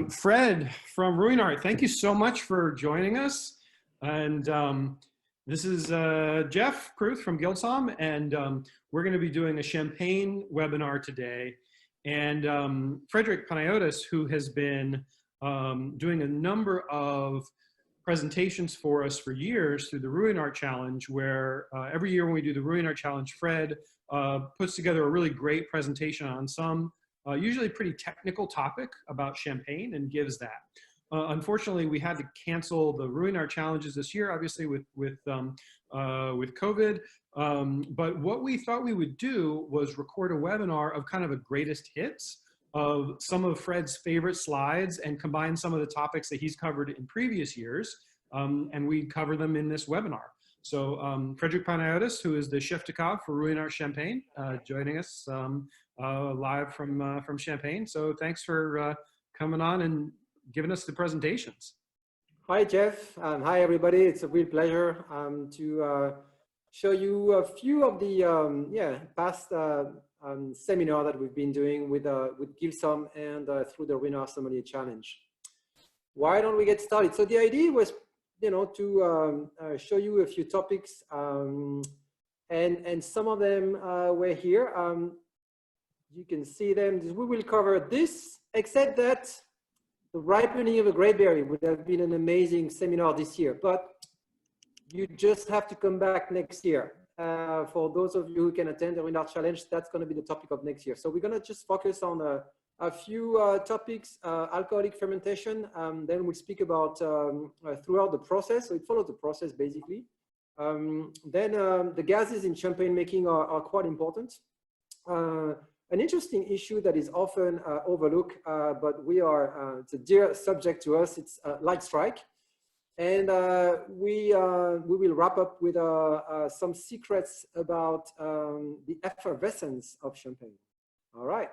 Fred from Ruinart, thank you so much for joining us. And this is Jeff Kruth from Gilsom, and we're going to be doing a Champagne webinar today. And Frederick Panayotis, who has been doing a number of presentations for us for years through the Ruinart Challenge, where every year when we do the Ruinart Challenge, Fred puts together a really great presentation on some usually pretty technical topic about champagne and gives that. Unfortunately, we had to cancel the Ruinart challenges this year, obviously with COVID. But what we thought we would do was record a webinar of kind of a greatest hits of some of Fred's favorite slides and combine some of the topics that he's covered in previous years, and we cover them in this webinar. So Frederick Panayotis, who is the chef de cave for Ruinart Champagne, joining us live from Champagne. So thanks for coming on and giving us the presentations. Hi, Jeff. Hi, everybody. It's a real pleasure to show you a few of the past seminar that we've been doing with Gilsom and through the Ruinart Sommelier Challenge. Why don't we get started? So the idea was, to show you a few topics, and some of them were here. You can see them. We will cover this, except that the ripening of a grape berry would have been an amazing seminar this year, but you just have to come back next year. For those of you who can attend the Ruinart Challenge, that's going to be the topic of next year. So we're going to just focus on a few topics, alcoholic fermentation. Then we'll speak about throughout the process. So it follows the process basically. Then the gases in champagne making are quite important. An interesting issue that is often overlooked, but it's a dear subject to us. It's light strike. And we will wrap up with some secrets about the effervescence of champagne. All right.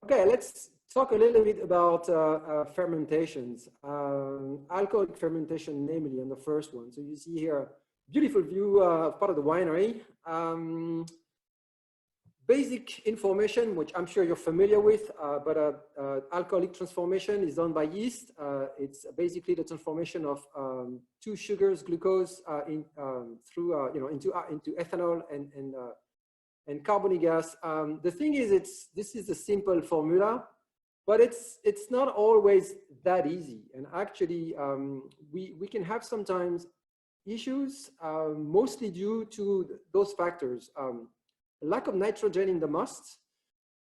Okay, let's talk a little bit about fermentations. Alcoholic fermentation, namely, on the first one. So you see here a beautiful view of part of the winery. Basic information, which I'm sure you're familiar with, but alcoholic transformation is done by yeast. It's basically the transformation of two sugars, glucose, into ethanol and carbonic gas. The thing is, this is a simple formula, but it's not always that easy. And actually, we can have sometimes issues, mostly due to those factors. Lack of nitrogen in the must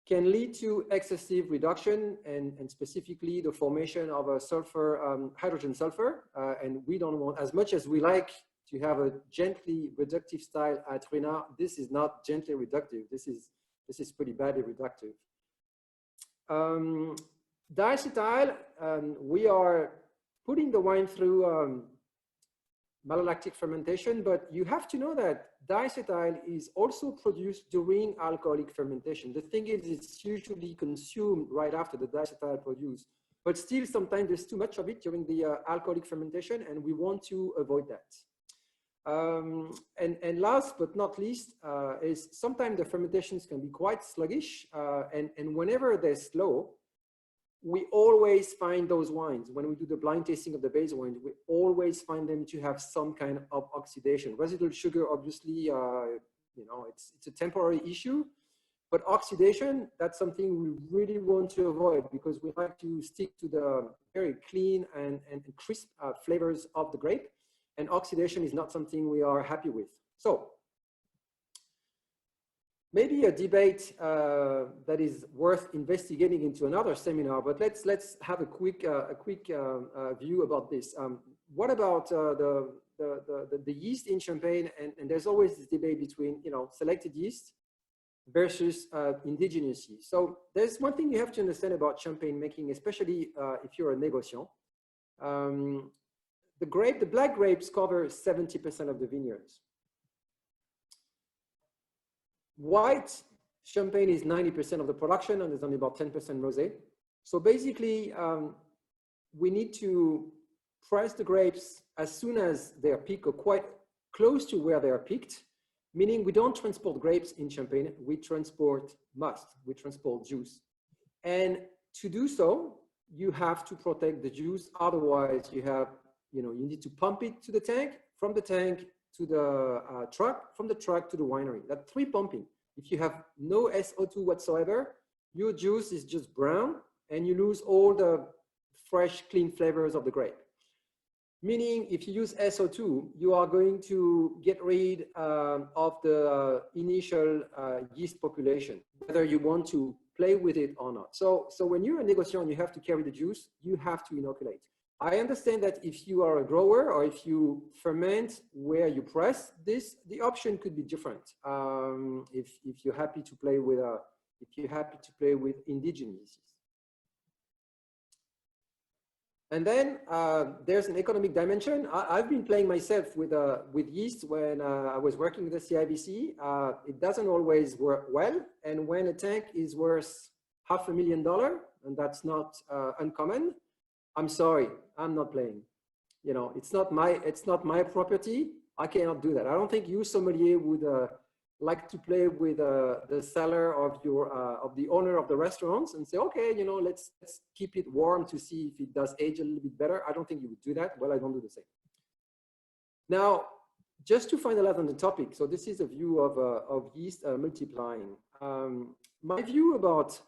can lead to excessive reduction and specifically the formation of a sulfur, hydrogen sulfur. And we don't want, as much as we like to have a gently reductive style at Ruinart, this is not gently reductive. This is pretty badly reductive. Diacetyl, we are putting the wine through malolactic fermentation, but you have to know that diacetyl is also produced during alcoholic fermentation. The thing is, it's usually consumed right after the diacetyl produced, but still sometimes there's too much of it during the alcoholic fermentation, and we want to avoid that. And last but not least, is sometimes the fermentations can be quite sluggish, and whenever they're slow, we always find those wines. When we do the blind tasting of the base wines, we always find them to have some kind of oxidation. Residual sugar, obviously, it's a temporary issue, but oxidation, that's something we really want to avoid because we like to stick to the very clean and crisp flavors of the grape, and oxidation is not something we are happy with. So, maybe a debate that is worth investigating into another seminar, but let's have a quick view about this. What about the yeast in champagne? And there's always this debate between selected yeast versus indigenous yeast. So there's one thing you have to understand about champagne making, especially if you're a négociant. The black grapes cover 70% of the vineyards. White champagne is 90% of the production, and there's only about 10% rosé. So basically, we need to press the grapes as soon as they are picked or quite close to where they are picked, meaning we don't transport grapes in champagne, we transport must, we transport juice. And to do so, you have to protect the juice. Otherwise, you need to pump it to the tank, from the tank to the truck, from the truck to the winery. That's 3 pumping. If you have no SO2 whatsoever, your juice is just brown and you lose all the fresh, clean flavors of the grape. Meaning, if you use SO2, you are going to get rid of the initial yeast population, whether you want to play with it or not. So when you're a negociant, you have to carry the juice, you have to inoculate. I understand that if you are a grower or if you ferment where you press this, the option could be different. If you're happy to play with indigenous yeast. And then there's an economic dimension. I've been playing myself with yeast when I was working with the CIBC. It doesn't always work well. And when a tank is worth $500,000, and that's not uncommon, I'm sorry, I'm not playing. It's not my property. I cannot do that. I don't think you, sommelier, would like to play with the seller of the owner of the restaurants and say, okay, let's keep it warm to see if it does age a little bit better. I don't think you would do that. Well, I don't do the same. Now, just to finalize on the topic, so this is a view of yeast multiplying. My view about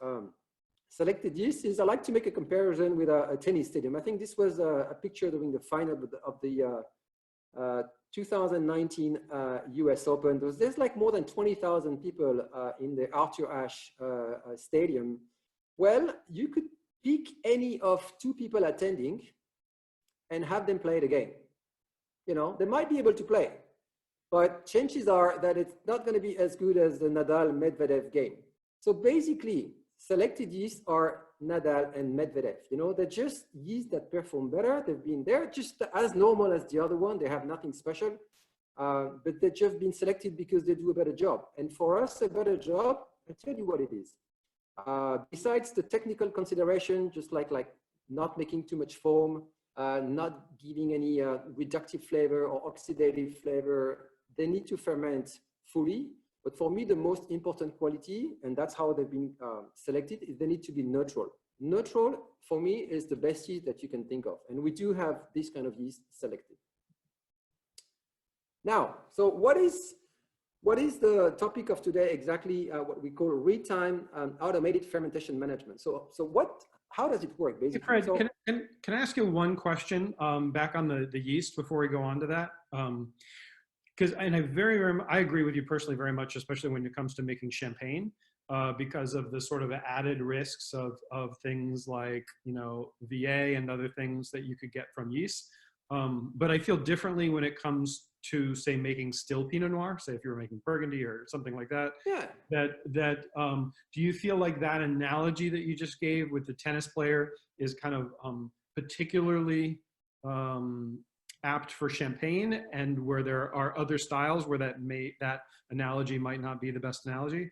selected yeast is I like to make a comparison with a tennis stadium. I think this was a picture during the final of the 2019 US Open. There's like more than 20,000 people in the Arthur Ashe Stadium. Well, you could pick any of 2 people attending and have them play the game. They might be able to play, but chances are that it's not going to be as good as the Nadal-Medvedev game. So basically, selected yeast are Nadal and Medvedev. They're just yeast that perform better. They've been there just as normal as the other one. They have nothing special, but they've just been selected because they do a better job. And for us, a better job, I tell you what it is. Besides the technical consideration, just like not making too much foam, not giving any reductive flavor or oxidative flavor, they need to ferment fully. But for me, the most important quality, and that's how they've been selected, is they need to be neutral. Neutral, for me, is the best yeast that you can think of. And we do have this kind of yeast selected. Now, so what is the topic of today exactly? What we call real-time automated fermentation management. So how does it work, basically? Hey, Fred, can I ask you one question back on the yeast before we go on to that? I agree with you personally very much, especially when it comes to making champagne, because of the sort of added risks of things like, VA and other things that you could get from yeast. But I feel differently when it comes to, say, making still Pinot Noir, say if you were making Burgundy or something like that. Yeah. Do you feel like that analogy that you just gave with the tennis player is kind of particularly apt for champagne, and where there are other styles where that analogy might not be the best analogy?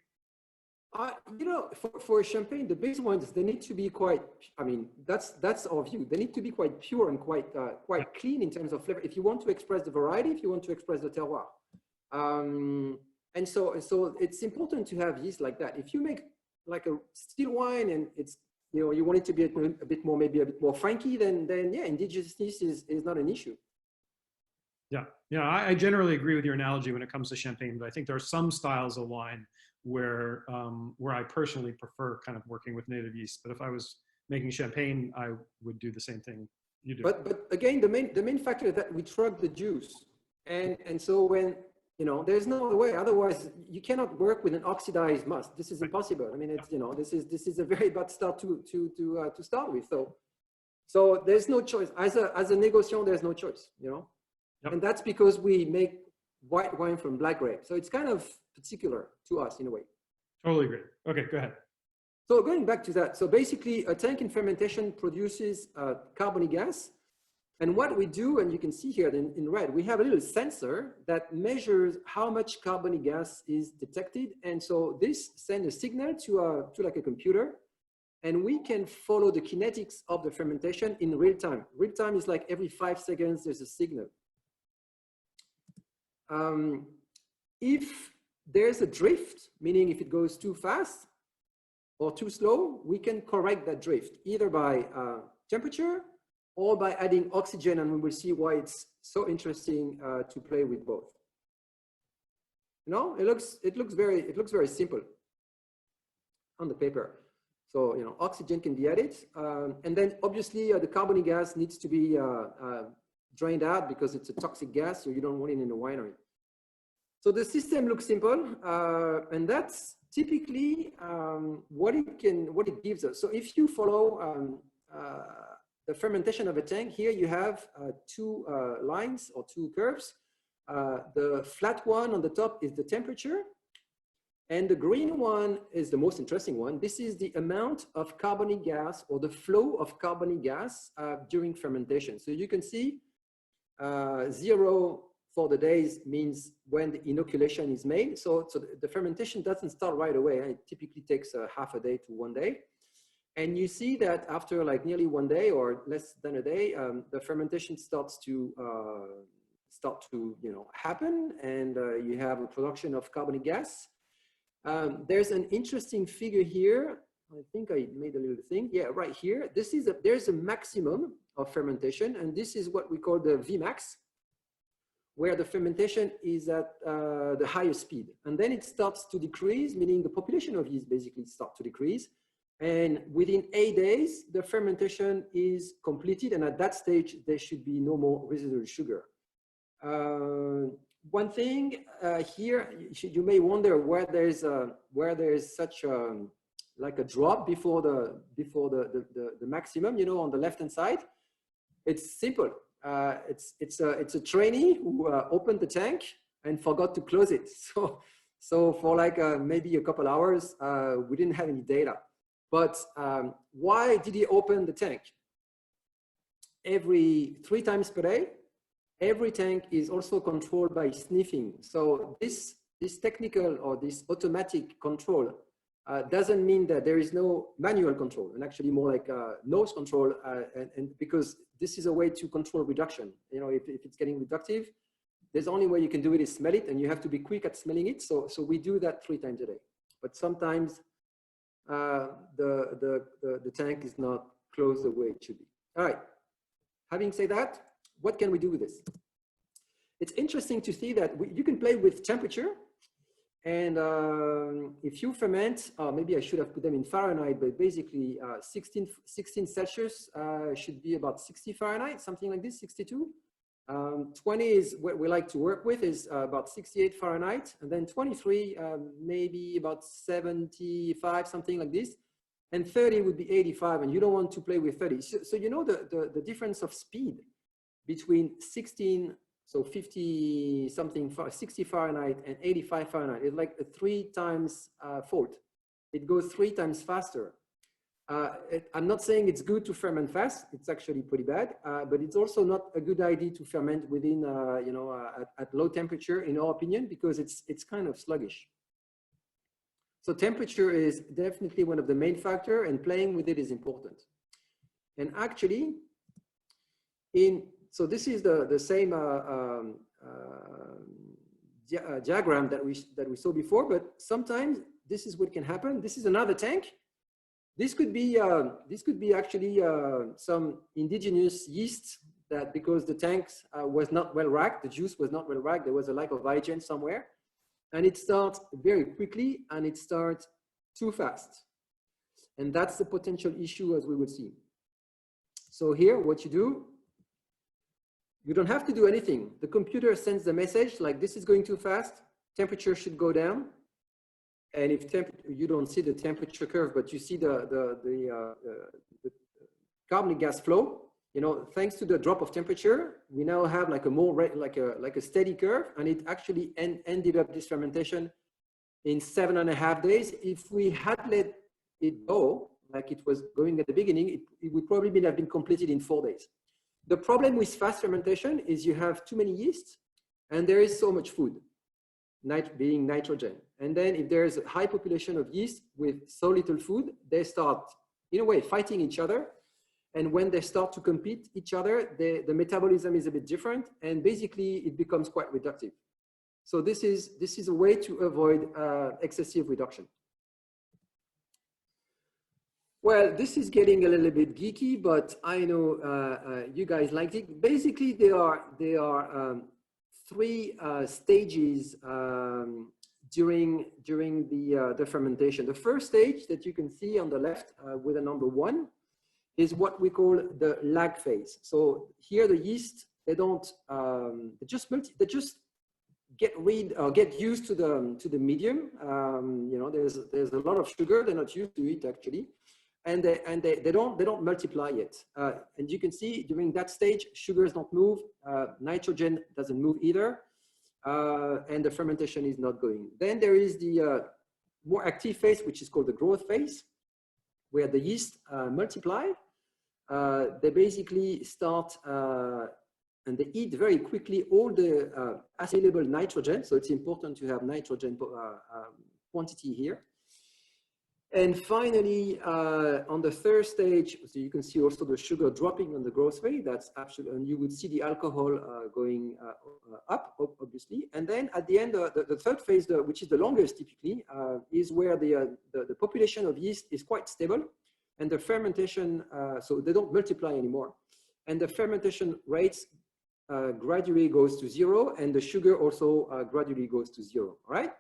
For champagne, the base ones, they need to be quite, that's our view. They need to be quite pure and quite clean in terms of flavor. If you want to express the variety, if you want to express the terroir. And so it's important to have yeast like that. If you make like a still wine and it's, you want it to be maybe a bit more funky, then yeah, indigenous yeast is not an issue. Yeah, I generally agree with your analogy when it comes to champagne, but I think there are some styles of wine where I personally prefer kind of working with native yeast. But if I was making champagne, I would do the same thing you do. But again, the main factor is that we truck the juice, and so when there's no other way. Otherwise, you cannot work with an oxidized must. This is impossible. I mean, it's this is a very bad start to start with. So there's no choice. As a negociant, there's no choice. Yep. And that's because we make white wine from black grape. So it's kind of particular to us in a way. Totally agree. Okay, go ahead. So going back to that, so basically a tank in fermentation produces carbonic gas. And what we do, and you can see here in red, we have a little sensor that measures how much carbonic gas is detected. And so this sends a signal to like a computer, and we can follow the kinetics of the fermentation in real time. Real time is like every 5 seconds, there's a signal. If there's a drift, meaning if it goes too fast, or too slow, we can correct that drift either by temperature or by adding oxygen, and we will see why it's so interesting to play with both. You know, it looks very simple on the paper. So, you know, oxygen can be added, and then obviously the carbonic gas needs to be drained out because it's a toxic gas, so you don't want it in a winery. So the system looks simple, and that's typically what it gives us. So if you follow the fermentation of a tank, here you have two lines or two curves. The flat one on the top is the temperature, and the green one is the most interesting one. This is the amount of carbonic gas or the flow of carbonic gas during fermentation. So you can see 0 for the days means when the inoculation is made. So the fermentation doesn't start right away. It typically takes half a day to 1 day. And you see that after like nearly 1 day or less than a day, the fermentation starts to happen, and you have a production of carbonic gas. There's an interesting figure here. I think I made a little thing. Yeah, right here. There's a maximum of fermentation, and this is what we call the Vmax, where the fermentation is at the highest speed. And then it starts to decrease, meaning the population of yeast basically starts to decrease. And within 8 days, the fermentation is completed. And at that stage, there should be no more residual sugar. One thing here, you may wonder where there's such like a drop before the maximum, you know, on the left-hand side. It's simple. It's a trainee who opened the tank and forgot to close it. So for like maybe a couple hours, we didn't have any data. But why did he open the tank? Every 3 times per day, every tank is also controlled by sniffing. So this technical or this automatic control doesn't mean that there is no manual control, and actually more like nose control, and because this is a way to control reduction. You know, if it's getting reductive, there's only way you can do it is smell it, and you have to be quick at smelling it. So we do that 3 times a day. But sometimes the tank is not closed the way it should be. All right. Having said that, what can we do with this? It's interesting to see that you can play with temperature. And if you ferment, maybe I should have put them in Fahrenheit, but basically 16 Celsius should be about 60 Fahrenheit, something like this, 62. 20 is what we like to work with, is about 68 Fahrenheit. And then 23, maybe about 75, something like this. And 30 would be 85, and you don't want to play with 30. So you know the difference of speed between 16, so 50 something, 60 Fahrenheit and 85 Fahrenheit is like a 3 times fold. It goes 3 times faster. I'm not saying it's good to ferment fast. It's actually pretty bad, but it's also not a good idea to ferment within, you know, at low temperature, in our opinion, because it's kind of sluggish. So temperature is definitely one of the main factors, and playing with it is important. And actually, so this is the same diagram that we saw before, but sometimes this is what can happen. This is another tank. This could be actually some indigenous yeast that, because the tanks was not well racked, the juice was not well racked, there was a lack of hygiene somewhere, and it starts very quickly and it starts too fast. And that's the potential issue, as we will see. So here, what you do, you don't have to do anything. The computer sends the message like, this is going too fast, temperature should go down. And if you don't see the temperature curve, but you see the carbonic gas flow, you know, thanks to the drop of temperature, we now have like a more like a steady curve, and it actually ended up this fermentation in 7.5 days. If we had let it go like it was going at the beginning, it would probably have been completed in 4 days. The problem with fast fermentation is you have too many yeasts, and there is so much food, being nitrogen. And then if there's a high population of yeast with so little food, they start, in a way, fighting each other. And when they start to compete each other, the metabolism is a bit different, and basically it becomes quite reductive. So this is a way to avoid excessive reduction. Well, this is getting a little bit geeky, but I know you guys liked it. Basically, there are three stages during the fermentation. The first stage that you can see on the left with a number 1 is what we call the lag phase. So here the yeast, they don't they just get rid or get used to the medium. You know, there's a lot of sugar. They're not used to it actually, and they don't multiply yet. And you can see during that stage, sugars don't move, nitrogen doesn't move either, and the fermentation is not going. Then there is the more active phase, which is called the growth phase, where the yeast multiply. They basically start and they eat very quickly all the available nitrogen. So it's important to have nitrogen quantity here. And finally, on the third stage, so you can see also the sugar dropping on the growth phase. That's absolutely, and you would see the alcohol going up, obviously. And then at the end, the third phase, which is the longest typically, is where the population of yeast is quite stable, and the fermentation, so they don't multiply anymore, and the fermentation rates gradually goes to 0, and the sugar also gradually goes to 0. All right.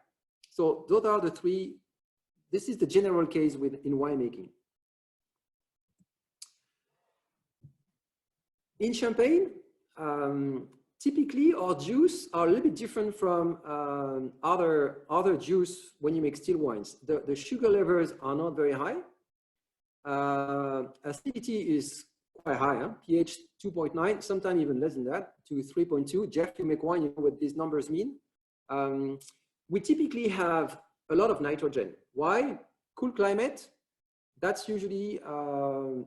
So those are the three. This is the general case in winemaking. In Champagne, typically our juice are a little bit different from other juice when you make still wines. The sugar levels are not very high. Acidity is quite high, huh? pH 2.9, sometimes even less than that, to 3.2. Jeff, you make wine, you know what these numbers mean. We typically have a lot of nitrogen. Why? Cool climate. That's usually,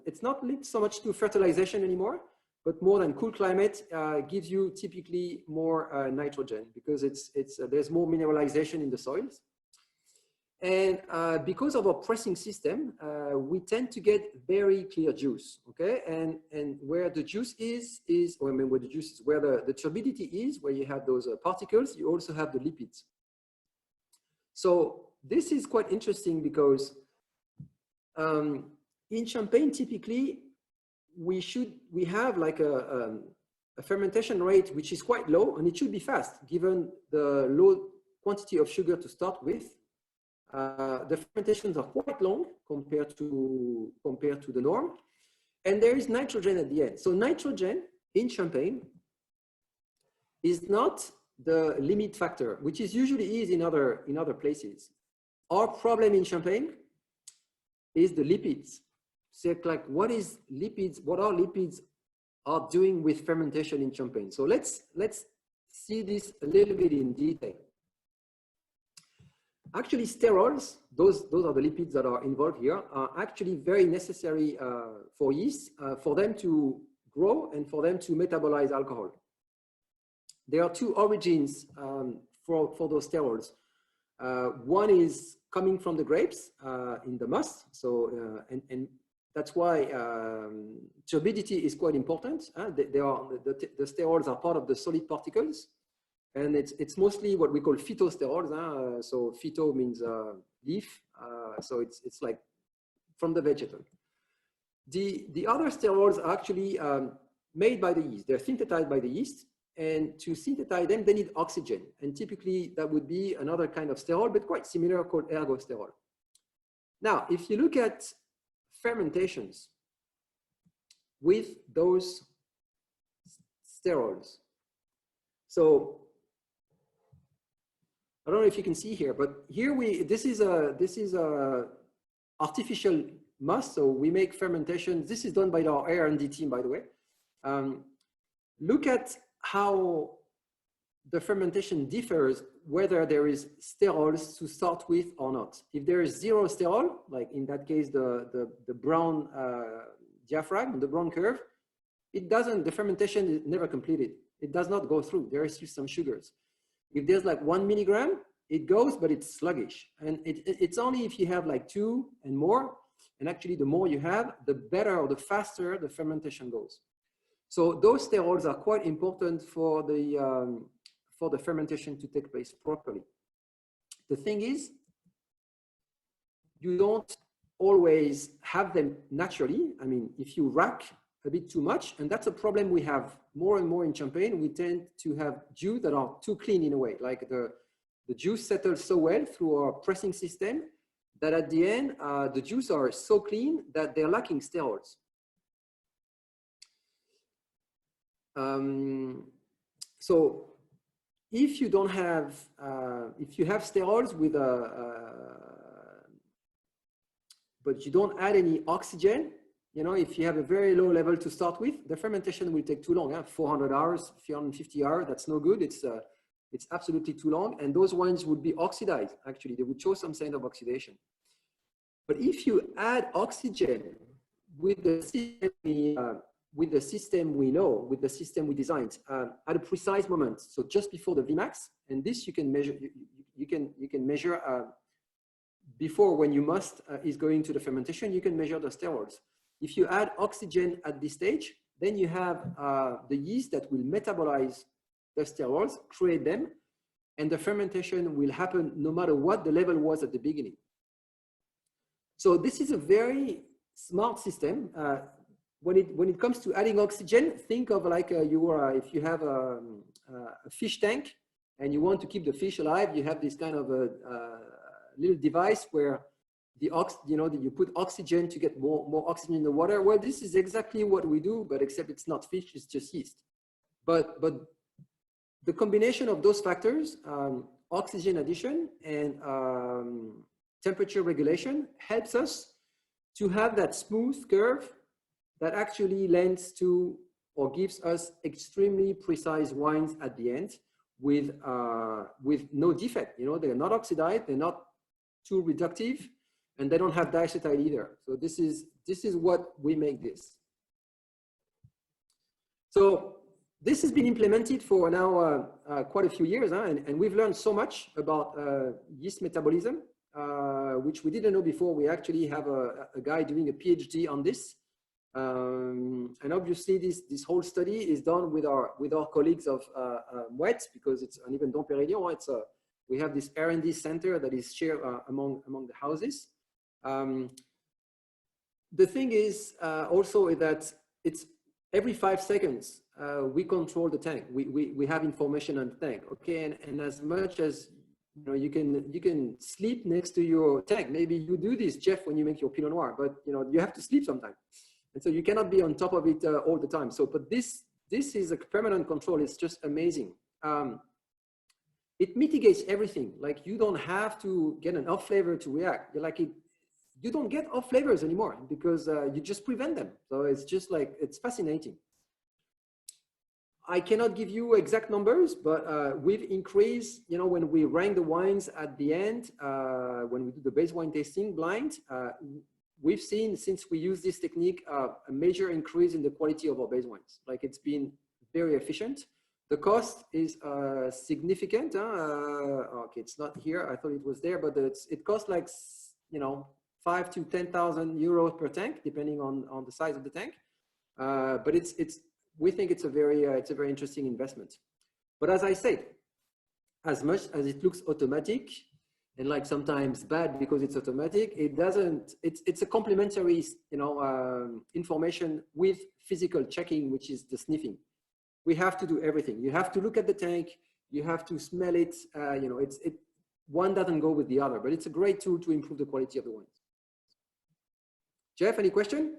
it's not linked so much to fertilization anymore, but more than cool climate gives you typically more nitrogen because there's more mineralization in the soils. And because of our pressing system, we tend to get very clear juice, okay? And where the juice or I mean, where the juice is, where the turbidity is, where you have those particles, you also have the lipids. So this is quite interesting because in Champagne, typically, we have like a fermentation rate which is quite low, and it should be fast given the low quantity of sugar to start with. The fermentations are quite long compared to the norm, and there is nitrogen at the end. So nitrogen in Champagne is not the limit factor, which is usually in other places. Our problem in Champagne is the lipids. So like, what is lipids? What are lipids are doing with fermentation in Champagne? So let's see this a little bit in detail. Actually, sterols, those are the lipids that are involved here, are actually very necessary for yeast, for them to grow and for them to metabolize alcohol. There are two origins for those sterols. One is coming from the grapes in the must. So, and that's why turbidity is quite important. The sterols are part of the solid particles. And it's mostly what we call phytosterols. So phyto means leaf. So it's like from the vegetable. The other sterols are actually made by the yeast. They're synthesized by the yeast. And to synthesize them, they need oxygen. And typically that would be another kind of sterol, but quite similar, called ergosterol. Now, if you look at fermentations with those sterols, so I don't know if you can see here, but here this is a artificial must. So we make fermentation. This is done by our R&D team, by the way. Look at how the fermentation differs, whether there is sterols to start with or not. If there is 0 sterol, like in that case, the brown diaphragm, the brown curve, the fermentation is never completed. It does not go through. There is still some sugars. If there's like 1 milligram, it goes, but it's sluggish. And it's only if you have like 2 and more, and actually the more you have, the better or the faster the fermentation goes. So those sterols are quite important for the fermentation to take place properly. The thing is, you don't always have them naturally. I mean, if you rack a bit too much, and that's a problem we have more and more in Champagne, we tend to have juice that are too clean in a way, like the juice settles so well through our pressing system that at the end, the juice are so clean that they're lacking sterols. So if you don't have, if you have sterols with but you don't add any oxygen, you know, if you have a very low level to start with, the fermentation will take too long. 400 hours, 350 hours, that's no good. It's absolutely too long. And those wines would be oxidized, actually. They would show some sign of oxidation. But if you add oxygen with the system we know, with the system we designed, at a precise moment, so just before the Vmax, and this you can measure, you can measure before when you must is going to the fermentation, you can measure the sterols. If you add oxygen at this stage, then you have the yeast that will metabolize the sterols, create them, and the fermentation will happen no matter what the level was at the beginning. So this is a very smart system. When it comes to adding oxygen, think of like if you have a fish tank and you want to keep the fish alive, you have this kind of a little device where you put oxygen to get more oxygen in the water. Well, this is exactly what we do, but except it's not fish, it's just yeast. But the combination of those factors, oxygen addition and temperature regulation, helps us to have that smooth curve that actually lends to or gives us extremely precise wines at the end with no defect. You know, they're not oxidized, they're not too reductive, and they don't have diacetyl either. So this is what we make this. So this has been implemented for now quite a few years, and we've learned so much about yeast metabolism, which we didn't know before. We actually have a guy doing a PhD on this. And obviously this whole study is done with our colleagues of Mouette, because it's an even Dom Tьерри Rюинар. We have this R&D center that is shared among the houses. The thing is also that it's every 5 seconds we control the tank. We have information on the tank, okay? And as much as you can sleep next to your tank. Maybe you do this, Jeff, when you make your Pinot Noir, but you have to sleep sometime. And so you cannot be on top of it all the time. So, but this is a permanent control. It's just amazing. It mitigates everything. Like you don't have to get an off flavor to react. You don't get off flavors anymore because you just prevent them. So it's just like, it's fascinating. I cannot give you exact numbers, but we've increased, when we rank the wines at the end, when we do the base wine tasting blind, we've seen, since we use this technique, a major increase in the quality of our base wines. Like it's been very efficient. The cost is significant. Okay, it's not here. I thought it was there, but it costs like, 5 to 10,000 euros per tank, depending on the size of the tank. But we think it's a very interesting investment. But as I said, as much as it looks automatic and like sometimes bad because it's automatic, it doesn't. It's a complementary, information with physical checking, which is the sniffing. We have to do everything. You have to look at the tank. You have to smell it. One doesn't go with the other, but it's a great tool to improve the quality of the wines. Jeff, any question?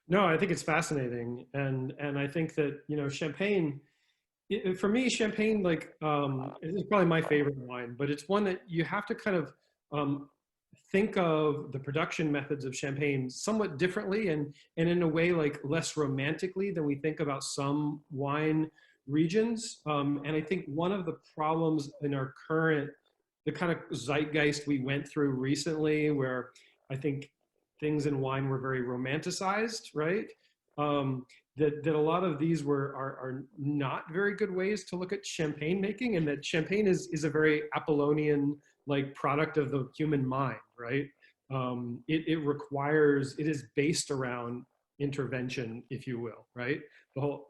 No, I think it's fascinating, and I think that Champagne, for me, Champagne is probably my favorite wine, but it's one that you have to kind of think of the production methods of Champagne somewhat differently, and in a way like less romantically than we think about some wine regions. And I think one of the problems in our the kind of zeitgeist we went through recently, where I think things in wine were very romanticized, right? That a lot of these are not very good ways to look at champagne making, and that champagne is a very Apollonian product of the human mind, right? It is based around intervention, if you will, right? The whole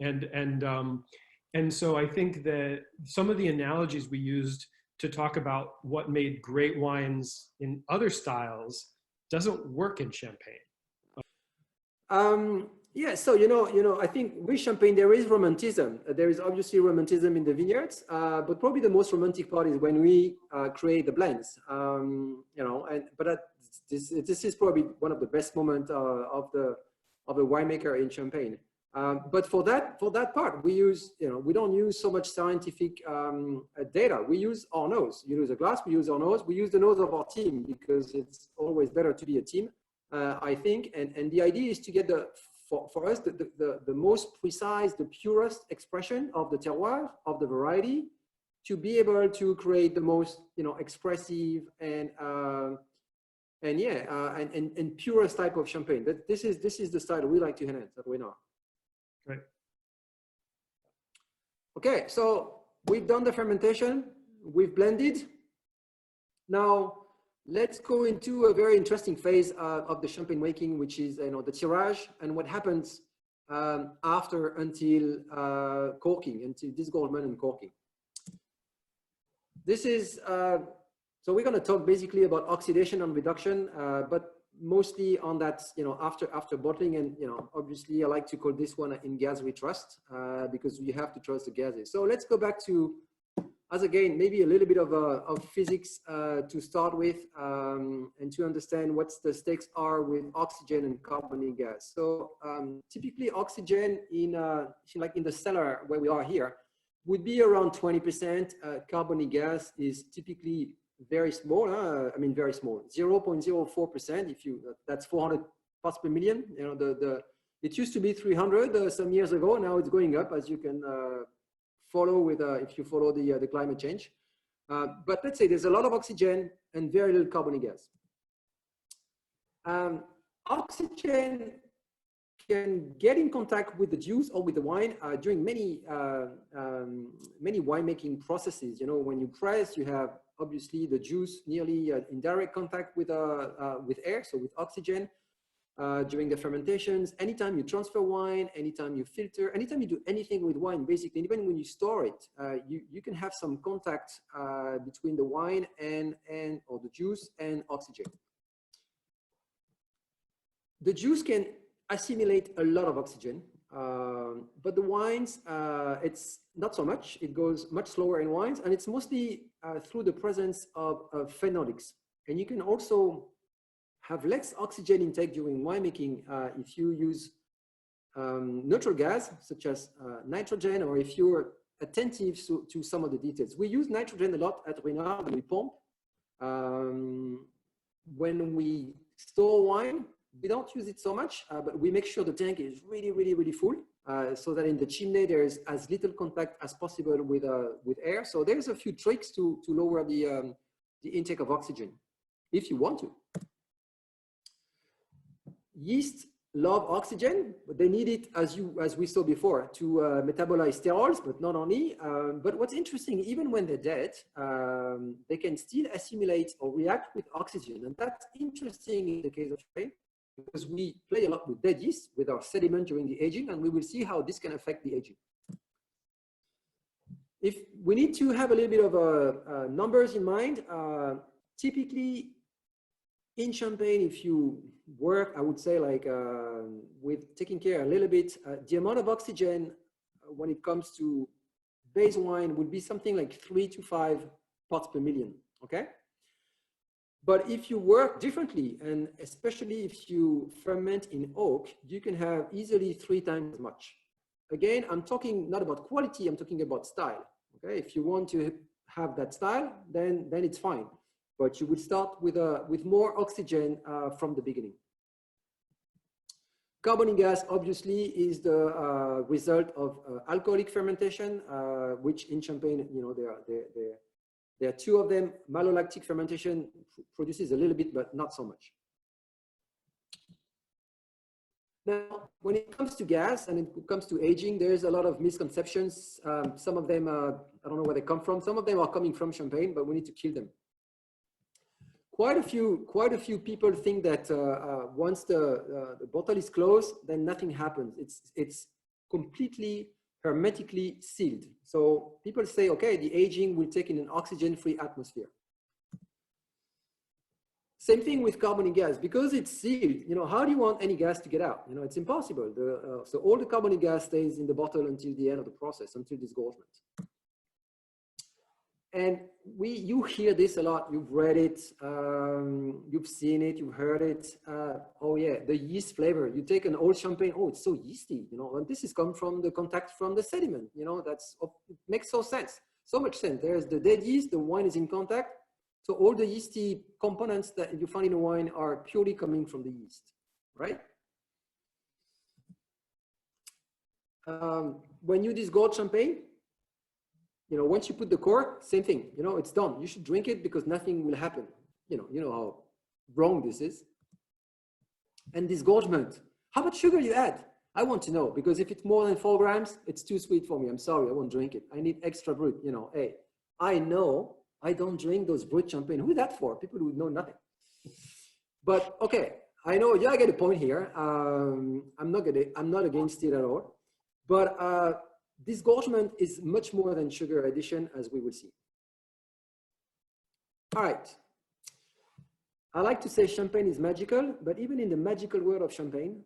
and so I think that some of the analogies we used to talk about what made great wines in other styles doesn't work in Champagne? Yeah, so I think with Champagne there is romanticism. There is obviously romanticism in the vineyards, but probably the most romantic part is when we create the blends. This is probably one of the best moments of the winemaker in Champagne. But for that part, we use we don't use so much scientific data. We use our nose. You use a glass. We use our nose. We use the nose of our team because it's always better to be a team. I think, and the idea is to get for us the most precise, the purest expression of the terroir, of the variety, to be able to create the most expressive and purest type of champagne. But this is the style we like to enhance at Ruinart. Great. Okay, so we've done the fermentation, we've blended. Now let's go into a very interesting phase of the champagne making, which is the tirage and what happens after until corking, until disgorgement and corking. This is so we're going to talk basically about oxidation and reduction, but mostly on that after bottling, and obviously I like to call this one in gas we trust because you have to trust the gases. So let's go back to, as again, maybe a little bit of physics to start with, and to understand what the stakes are with oxygen and carbonic gas. So typically oxygen in the cellar where we are here would be around 20%. Carbonic gas is typically very small. I mean, very small, 0.04%. That's 400 parts per million. It used to be 300 some years ago. Now it's going up, as you can follow with if you follow the climate change. But let's say there's a lot of oxygen and very little carbonic gas. Oxygen can get in contact with the juice or with the wine during many winemaking processes. When you press, you have obviously the juice nearly in direct contact with air, so with oxygen. During the fermentations, anytime you transfer wine, anytime you filter, anytime you do anything with wine, basically, even when you store it, you can have some contact between the wine or the juice and oxygen. The juice can assimilate a lot of oxygen, but the wines, it's not so much. It goes much slower in wines, and it's mostly through the presence of phenolics. And you can also have less oxygen intake during winemaking if you use neutral gas, such as nitrogen, or if you're attentive to some of the details. We use nitrogen a lot at Ruinart when we pump. When we store wine, we don't use it so much, but we make sure the tank is really, really, really full, so that in the chimney there is as little contact as possible with air. So there's a few tricks to lower the intake of oxygen, if you want to. Yeast love oxygen, but they need it, as we saw before, to metabolize sterols, but not only. But what's interesting, even when they're dead, they can still assimilate or react with oxygen. And that's interesting in the case of champagne, because we play a lot with dead yeast, with our sediment during the aging, and we will see how this can affect the aging. If we need to have a little bit of numbers in mind, typically in Champagne, if you work, I would say, like with taking care a little bit, the amount of oxygen when it comes to base wine would be something like 3 to 5 parts per million, okay? But if you work differently, and especially if you ferment in oak, you can have easily 3 times as much. Again, I'm talking not about quality, I'm talking about style, okay? If you want to have that style, then it's fine. But you would start with more oxygen from the beginning. Carbonic gas, obviously, is the result of alcoholic fermentation, which in Champagne, there are 2 of them. Malolactic fermentation produces a little bit, but not so much. Now, when it comes to gas and it comes to aging, there's a lot of misconceptions. Some of them, I don't know where they come from. Some of them are coming from Champagne, but we need to kill them. Quite a few people think that once the bottle is closed, then nothing happens. It's completely hermetically sealed. So people say, okay, the aging will take in an oxygen-free atmosphere. Same thing with carbonic gas, because it's sealed. How do you want any gas to get out? It's impossible. So all the carbonic gas stays in the bottle until the end of the process, until disgorgement. And you hear this a lot. You've read it, you've seen it, you've heard it. Oh yeah, the yeast flavor. You take an old champagne. Oh, it's so yeasty. And this is come from the contact from the sediment. It makes so much sense. There's the dead yeast. The wine is in contact. So all the yeasty components that you find in a wine are purely coming from the yeast, right? When you disgorge champagne, once you put the cork, same thing, it's done. You should drink it because nothing will happen. You know how wrong this is. And disgorgement, how much sugar you add? I want to know, because if it's more than 4 grams, it's too sweet for me. I'm sorry, I won't drink it. I need extra brut, hey, I know I don't drink those brut champagne. Who's that for? People who know nothing. But okay, I know, I get a point here. I'm not against it at all. But disgorgement is much more than sugar addition, as we will see. All right. I like to say champagne is magical, but even in the magical world of champagne,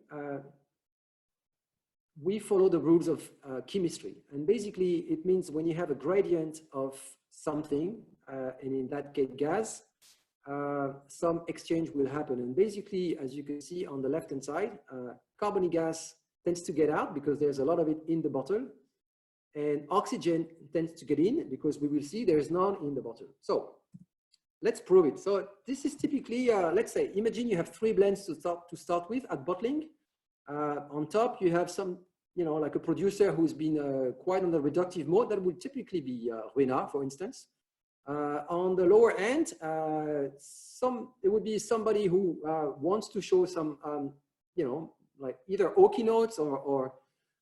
we follow the rules of chemistry. And basically, it means when you have a gradient of something, and in that case, gas, some exchange will happen. And basically, as you can see on the left-hand side, carbonic gas tends to get out because there's a lot of it in the bottle. And oxygen tends to get in because we will see there's none in the bottle. So let's prove it. So this is typically, let's say, imagine you have 3 blends to start with at bottling. On top, you have some, like a producer who's been quite on the reductive mode. That would typically be Ruinart, for instance. On the lower end, it would be somebody who wants to show some, like either oaky notes or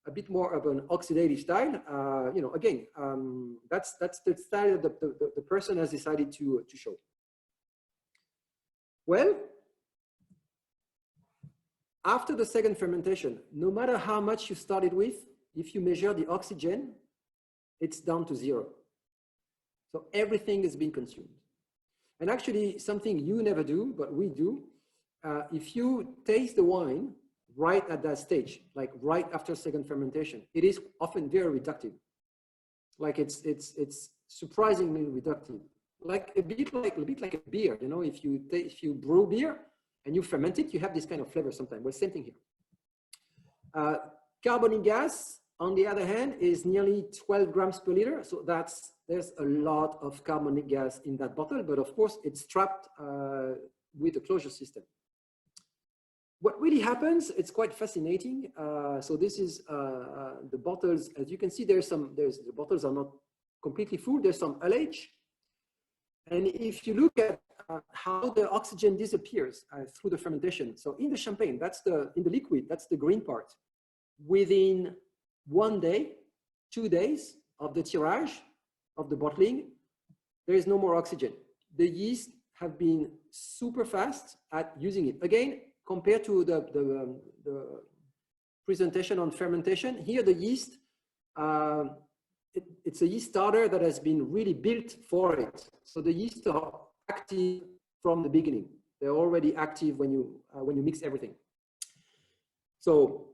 a bit more of an oxidative style. Again, that's the style that the person has decided to show. Well, after the second fermentation, no matter how much you started with, if you measure the oxygen, it's down to 0. So everything has been consumed. And actually, something you never do, but we do, if you taste the wine right at that stage, like right after second fermentation, it is often very reductive. Like it's surprisingly reductive. Like a bit like a beer, if you brew beer and you ferment it, you have this kind of flavor sometimes. Well, same thing here. Carbonic gas, on the other hand, is nearly 12 grams per liter. So there's a lot of carbonic gas in that bottle, but of course it's trapped with a closure system. What really happens, it's quite fascinating. So this is the bottles. As you can see, the bottles are not completely full. There's some ullage. And if you look at how the oxygen disappears through the fermentation. So in the champagne, in the liquid, that's the green part. Within 1 day, 2 days of the tirage, of the bottling, there is no more oxygen. The yeast have been super fast at using it. Again, compared to the presentation on fermentation, here the yeast, it's a yeast starter that has been really built for it. So the yeast are active from the beginning. They're already active when you mix everything. So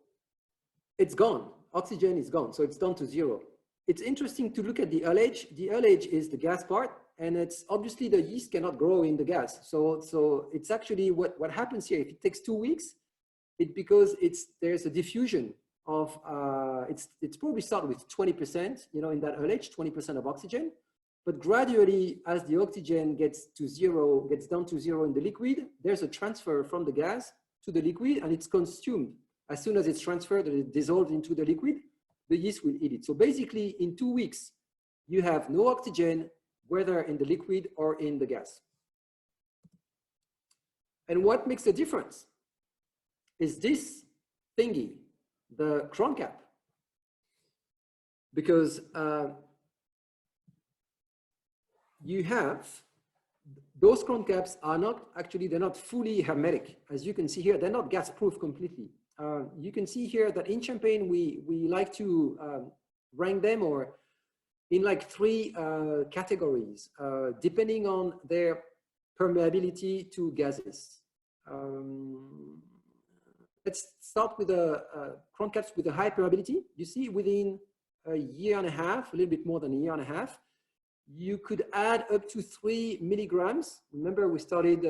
it's gone. Oxygen is gone. So it's down to 0. It's interesting to look at the ullage. The ullage is the gas part, and it's obviously the yeast cannot grow in the gas. So it's actually what happens here. If it takes 2 weeks, it's because there's a diffusion of it's probably start with 20%, in that ullage, 20% of oxygen, but gradually as the oxygen gets down to 0 in the liquid, there's a transfer from the gas to the liquid, and it's consumed. As soon as it's transferred and it's dissolved into the liquid, the yeast will eat it. So basically, in 2 weeks, you have no oxygen, whether in the liquid or in the gas. And what makes a difference is this thingy, the crown cap. Because you have, those crown caps are not, actually, they're not fully hermetic. As you can see here, they're not gas-proof completely. You can see here that in Champagne, we like to rank them in like 3 categories, depending on their permeability to gases. Let's start with the cron caps with a high permeability. You see, within a year and a half, a little bit more than a year and a half, you could add up to 3 milligrams. Remember, we started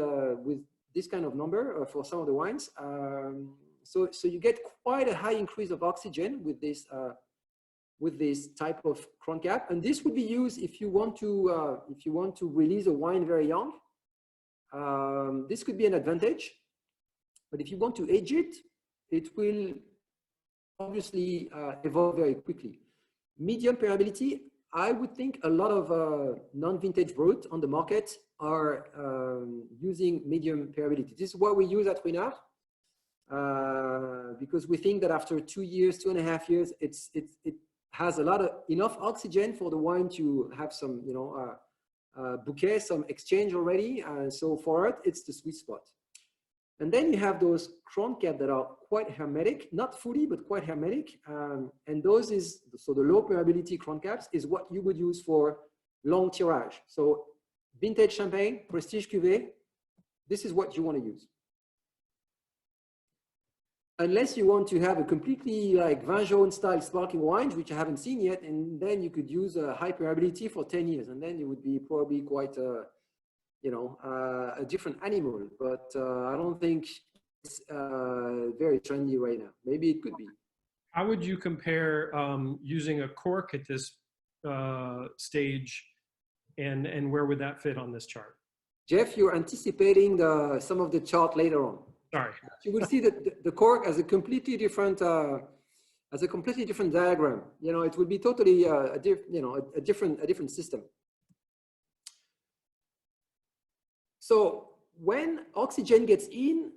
with this kind of number for some of the wines. So you get quite a high increase of oxygen with this type of cron cap, and this would be used if you want to release a wine very young. This could be an advantage, but if you want to age it, it will obviously evolve very quickly. Medium permeability, I would think a lot of non-vintage brut on the market are using medium permeability. This is what we use at Ruinart, because we think that after 2 years, 2.5 years, it has enough oxygen for the wine to have some, bouquet, some exchange already. So for it, it's the sweet spot. And then you have those cron cap that are quite hermetic, not fully, but quite hermetic. And those so the low permeability cron caps is what you would use for long tirage. So vintage champagne, prestige cuvée, this is what you want to use. Unless you want to have a completely like vin jaune style sparkling wines, which I haven't seen yet, and then you could use a high permeability for 10 years, and then it would be probably quite a different animal. But I don't think it's very trendy right now. Maybe it could be. How would you compare using a cork at this stage, and where would that fit on this chart? Jeff, you're anticipating some of the chart later on. Sorry. You will see that the cork has a completely different diagram. It will be totally a different system. So when oxygen gets in,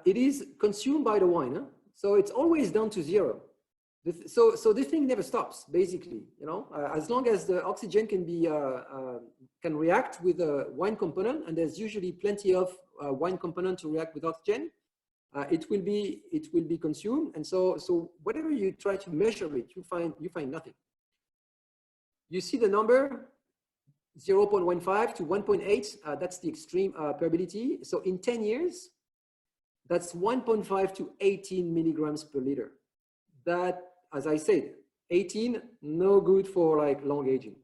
it is consumed by the wine. Huh? So it's always down to zero. So this thing never stops, basically. As long as the oxygen can react with a wine component, and there's usually plenty of wine component to react with oxygen, it will be consumed. And so whatever you try to measure it, you find nothing. You see the number 0.15 to 1.8. That's the extreme permeability. So in 10 years, that's 1.5 to 18 milligrams per liter. That, as I said, 18, no good for like long aging.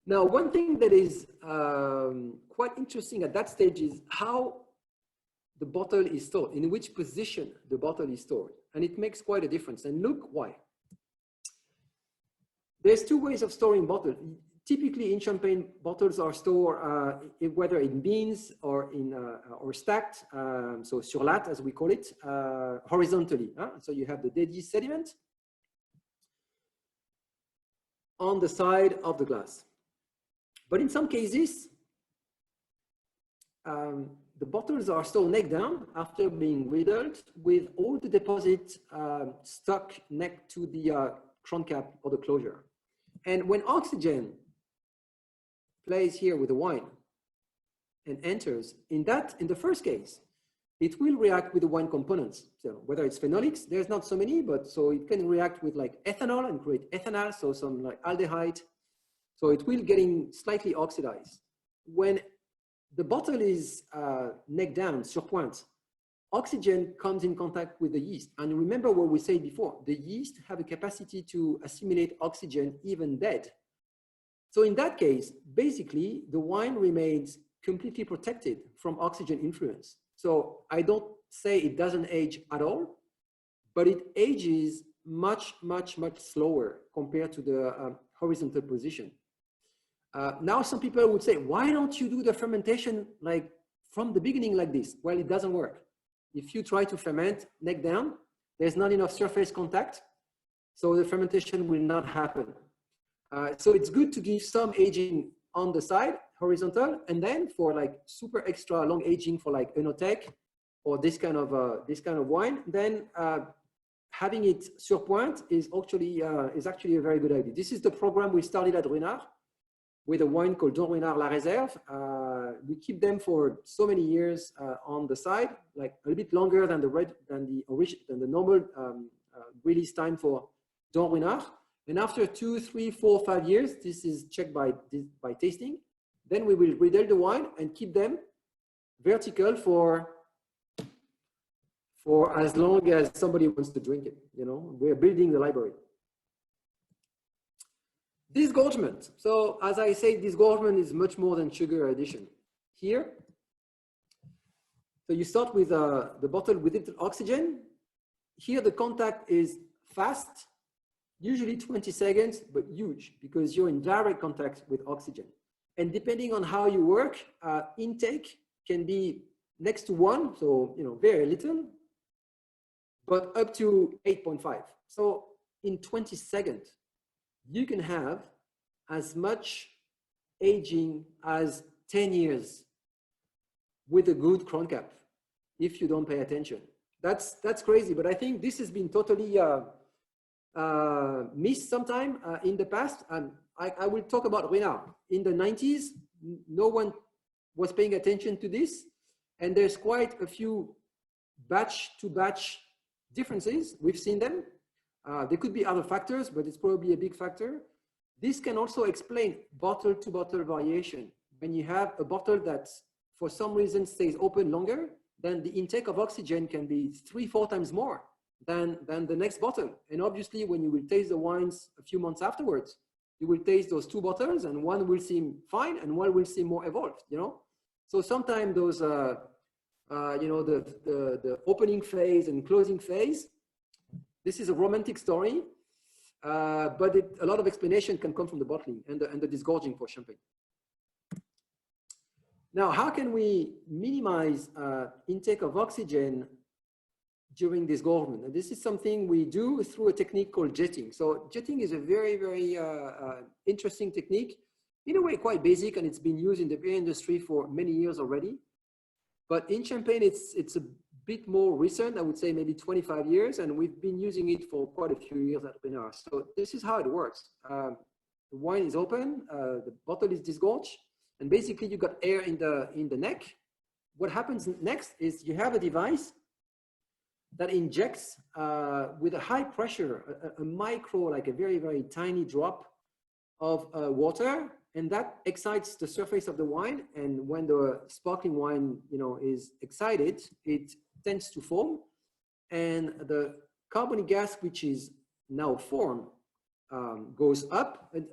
Now, one thing that is quite interesting at that stage is how the bottle is stored, in which position the bottle is stored. And it makes quite a difference. And look why. There's two ways of storing bottles. Typically in champagne, bottles are stored whether in bins or or stacked, so sur latte as we call it, horizontally. So you have the dédit sediment on the side of the glass. But in some cases, the bottles are stored neck down after being riddled with all the deposit stuck neck to the cron cap or the closure. And when oxygen plays here with the wine and enters, in the first case, it will react with the wine components. So whether it's phenolics, there's not so many, but so it can react with like ethanol and create ethanol, so some like aldehyde. So it will getting slightly oxidized. When the bottle is neck down, sur pointe, oxygen comes in contact with the yeast. And remember what we said before, the yeast have a capacity to assimilate oxygen even dead. So in that case, basically, the wine remains completely protected from oxygen influence. So I don't say it doesn't age at all, but it ages much, much, much slower compared to the horizontal position. Now, some people would say, why don't you do the fermentation like from the beginning like this? Well, it doesn't work. If you try to ferment neck down, there's not enough surface contact, so the fermentation will not happen. So it's good to give some aging on the side, horizontal, and then for like super extra long aging for like Enotech or this kind of wine, then having it sur pointe is actually a very good idea. This is the program we started at Ruinart with a wine called Dom Rüinart La Réserve. We keep them for so many years on the side, like a little bit longer than the normal release time for Dom Rüinart. And after 2, 3, 4, 5 years, this is checked by tasting. Then we will riddle the wine and keep them vertical for as long as somebody wants to drink it. You know, we're building the library. Disgorgement. So as I say, disgorgement is much more than sugar addition. Here, so you start with the bottle with little oxygen. Here the contact is fast, usually 20 seconds, but huge because you're in direct contact with oxygen. And depending on how you work, intake can be next to 1, so you know, very little, but up to 8.5. So in 20 seconds, you can have as much aging as 10 years with a good crown cap if you don't pay attention. That's crazy, but I think this has been totally missed sometime in the past. I will talk about Ruinart. In the 90s, no one was paying attention to this, and there's quite a few batch to batch differences. We've seen them. There could be other factors, but it's probably a big factor. This can also explain bottle to bottle variation. When you have a bottle that for some reason stays open longer, then the intake of oxygen can be 3-4 times more than the next bottle. And obviously, when you will taste the wines a few months afterwards, you will taste those 2 bottles, and one will seem fine and one will seem more evolved, you know? So sometimes those, you know, the opening phase and closing phase, this is a romantic story, but a lot of explanation can come from the bottling and the disgorging for champagne. Now, how can we minimize intake of oxygen during disgorgement? And this is something we do through a technique called jetting. So jetting is a very, very interesting technique, in a way quite basic, and it's been used in the beer industry for many years already. But in Champagne, it's a bit more recent, I would say maybe 25 years, and we've been using it for quite a few years at Ruinart. So this is how it works. The wine is open, the bottle is disgorged, and basically you got air in the neck. What happens next is you have a device that injects with a high pressure, a micro, like a very, very tiny drop of water, and that excites the surface of the wine. And when the sparkling wine, you know, is excited, it tends to foam, and the carbonic gas, which is now formed, goes up. And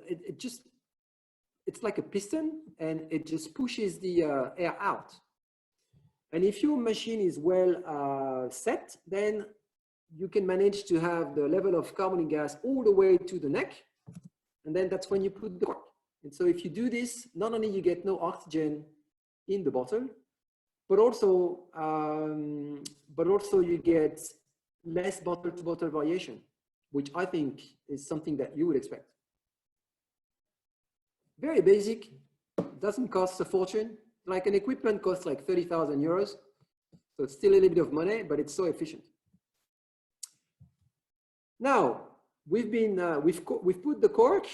it's like a piston, and it just pushes the air out. And if your machine is well set, then you can manage to have the level of carbonic gas all the way to the neck, and then that's when you put the cork. And so if you do this, not only you get no oxygen in the bottle, but also you get less bottle-to-bottle variation, which I think is something that you would expect. Very basic, doesn't cost a fortune. Like an equipment costs like 30,000 euros. So it's still a little bit of money, but it's so efficient. Now, we've put the cork.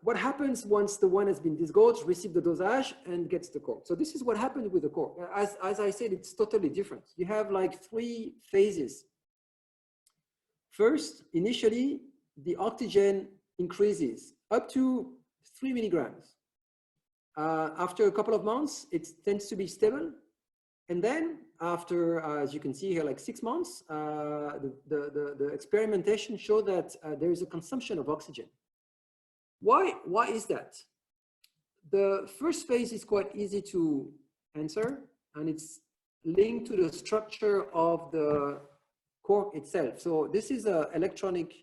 What happens once the wine has been disgorged, receive the dosage, and gets the cork? So this is what happened with the cork. As I said, it's totally different. You have like 3 phases. First, initially, the oxygen increases up to 3 milligrams. After a couple of months, it tends to be stable. And then after, as you can see here, like 6 months, the experimentation showed that there is a consumption of oxygen. Why is that? The first phase is quite easy to answer, and it's linked to the structure of the cork itself. So this is an electronic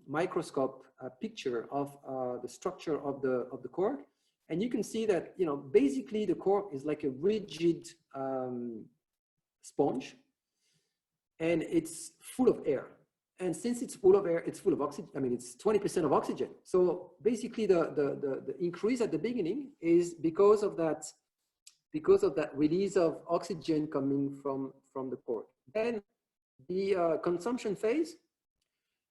microscope picture of the structure of the cork. And you can see that, you know, basically the cork is like a rigid sponge, and it's full of air. And since it's full of air, it's full of oxygen. I mean, it's 20% of oxygen. So basically the increase at the beginning is because of that release of oxygen coming from the cork. Then the consumption phase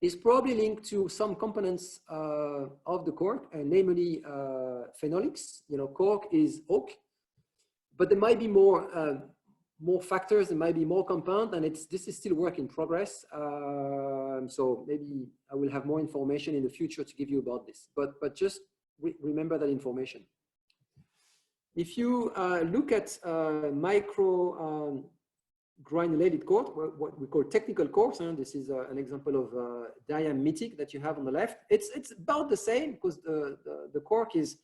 is probably linked to some components of the cork, and namely phenolics. You know, cork is oak, but there might be more more factors, there might be more compound, and this is still work in progress. So maybe I will have more information in the future to give you about this, but just remember that information. If you look at micro granulated quartz, what we call technical quartz, and this is an example of diamitic that you have on the left. It's about the same because the quark is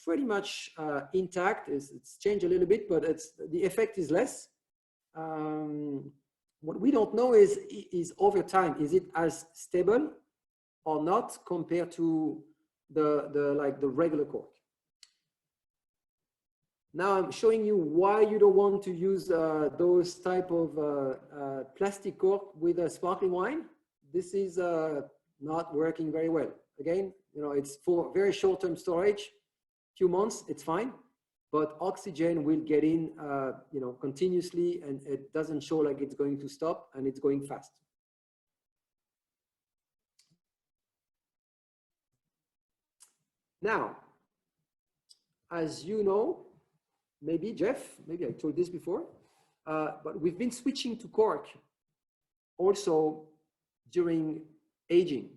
pretty much intact. It's changed a little bit, but the effect is less. What we don't know is over time, is it as stable or not compared to the regular quark. Now I'm showing you why you don't want to use those type of plastic cork with a sparkling wine. This is not working very well. Again, it's for very short-term storage, few months, it's fine, but oxygen will get in, continuously, and it doesn't show like it's going to stop, and it's going fast. Now, as you know, maybe Jeff, maybe I told this before, but we've been switching to cork also during aging,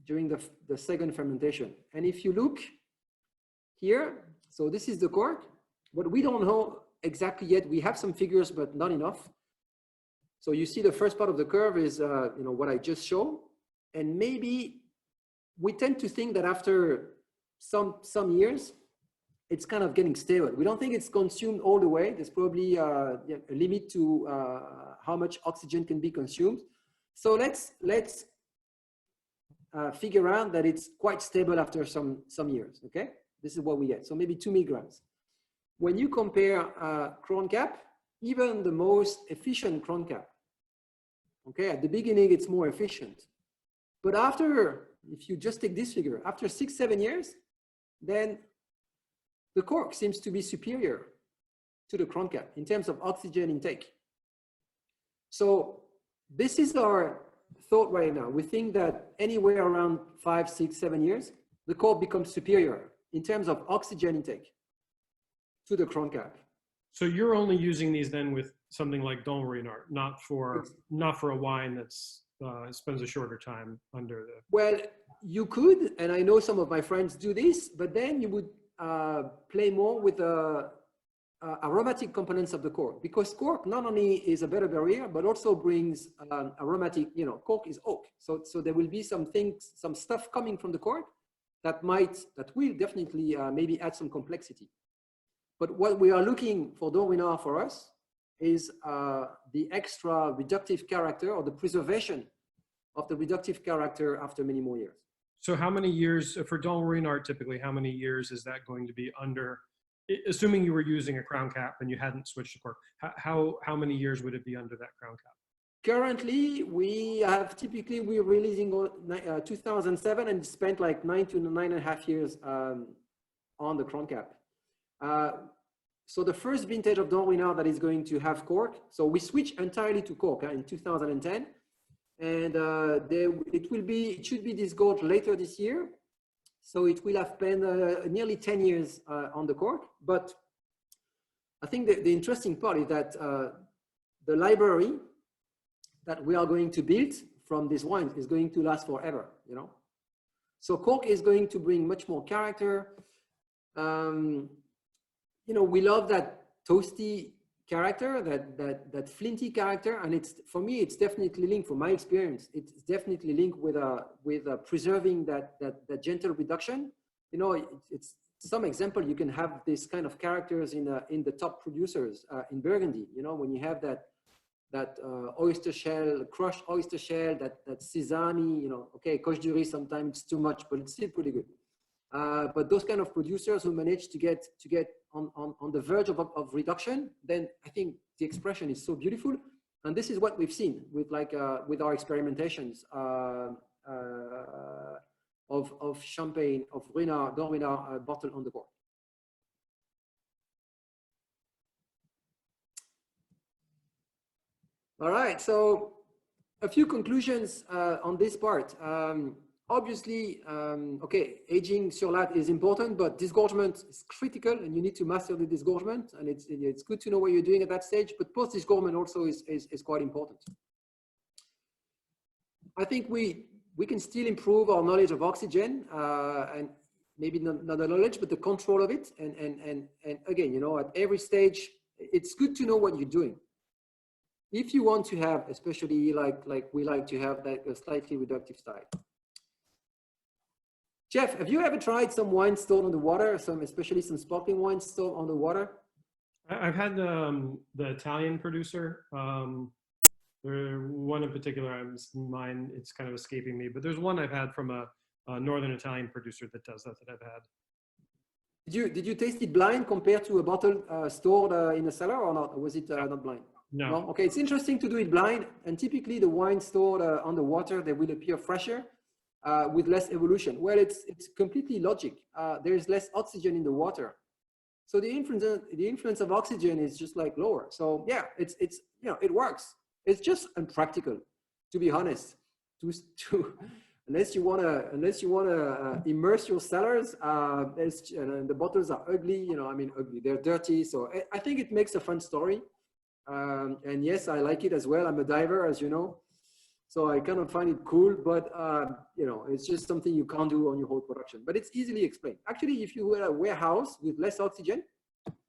during the second fermentation. And if you look here, so this is the cork, but we don't know exactly yet. We have some figures, but not enough. So you see the first part of the curve is what I just showed, and maybe we tend to think that after some years, it's kind of getting stable. We don't think it's consumed all the way. There's probably a limit to how much oxygen can be consumed. So let's figure out that it's quite stable after some years. Okay, this is what we get. So maybe 2 milligrams. When you compare cron cap, even the most efficient cron cap, okay, at the beginning it's more efficient, but after, if you just take this figure, after 6-7 years, then the cork seems to be superior to the cron cap in terms of oxygen intake. So this is our thought right now. We think that anywhere around 5, 6, 7 years, the cork becomes superior in terms of oxygen intake to the cron cap. So you're only using these then with something like Dom Rüinart, not for a wine that's spends a shorter time under the. Well, you could, and I know some of my friends do this, but then you would play more with the aromatic components of the cork, because cork not only is a better barrier, but also brings aromatic, cork is oak. So there will be some things, some stuff coming from the cork that will definitely maybe add some complexity. But what we are looking for Dom Rüinart for us is the extra reductive character, or the preservation of the reductive character after many more years. So how many years, for Dom Rüinart typically, how many years is that going to be under, assuming you were using a crown cap and you hadn't switched to cork, how many years would it be under that crown cap? Currently, we're releasing 2007 and spent like 9 to 9.5 years on the crown cap. So the first vintage of Dom Rüinart that is going to have cork, so we switched entirely to cork in 2010. And it should be disgorged later this year. So it will have spent nearly 10 years on the cork. But I think the interesting part is that the library that we are going to build from this wine is going to last forever, So cork is going to bring much more character. We love that toasty character, that flinty character, and for me it's definitely linked, from my experience, it's definitely linked with preserving that gentle reduction. It's some example. You can have this kind of characters in the top producers in Burgundy. When you have that oyster shell, crushed oyster shell, that sesame. Okay, coche du riz sometimes it's too much, but it's still pretty good. But those kind of producers who manage to get on the verge of reduction, then I think the expression is so beautiful. And this is what we've seen with with our experimentations of champagne, of Ruinart, Dom Rüinart bottle on the board. All right, so a few conclusions on this part. obviously, okay, aging sur latte is important, but disgorgement is critical, and you need to master the disgorgement. And it's good to know what you're doing at that stage, but post disgorgement also is quite important. I think we can still improve our knowledge of oxygen, and maybe not the knowledge, but the control of it. And again, you know, at every stage, it's good to know what you're doing. If you want to have, especially like we like to have, like a slightly reductive style. Jeff, have you ever tried some wine stored on the water, especially some sparkling wine stored on the water? I've had the Italian producer. One in particular, it's kind of escaping me, but there's one I've had from a northern Italian producer that does that I've had. Did you taste it blind compared to a bottle stored in a cellar, or not? Or was it not blind? No. Okay, it's interesting to do it blind, and typically the wine stored underwater, they will appear fresher with less evolution. Well, it's completely logic. There is less oxygen in the water, so the influence of oxygen is just like lower. So yeah, it's you know, it works. It's just impractical, to be honest. Unless you wanna immerse your cellars, and the bottles are ugly. You know, I mean, ugly. They're dirty. So I think it makes a fun story. And yes, I like it as well. I'm a diver, as you know, so I kind of find it cool. But you know, it's just something you can't do on your whole production. But it's easily explained. Actually, if you were a warehouse with less oxygen,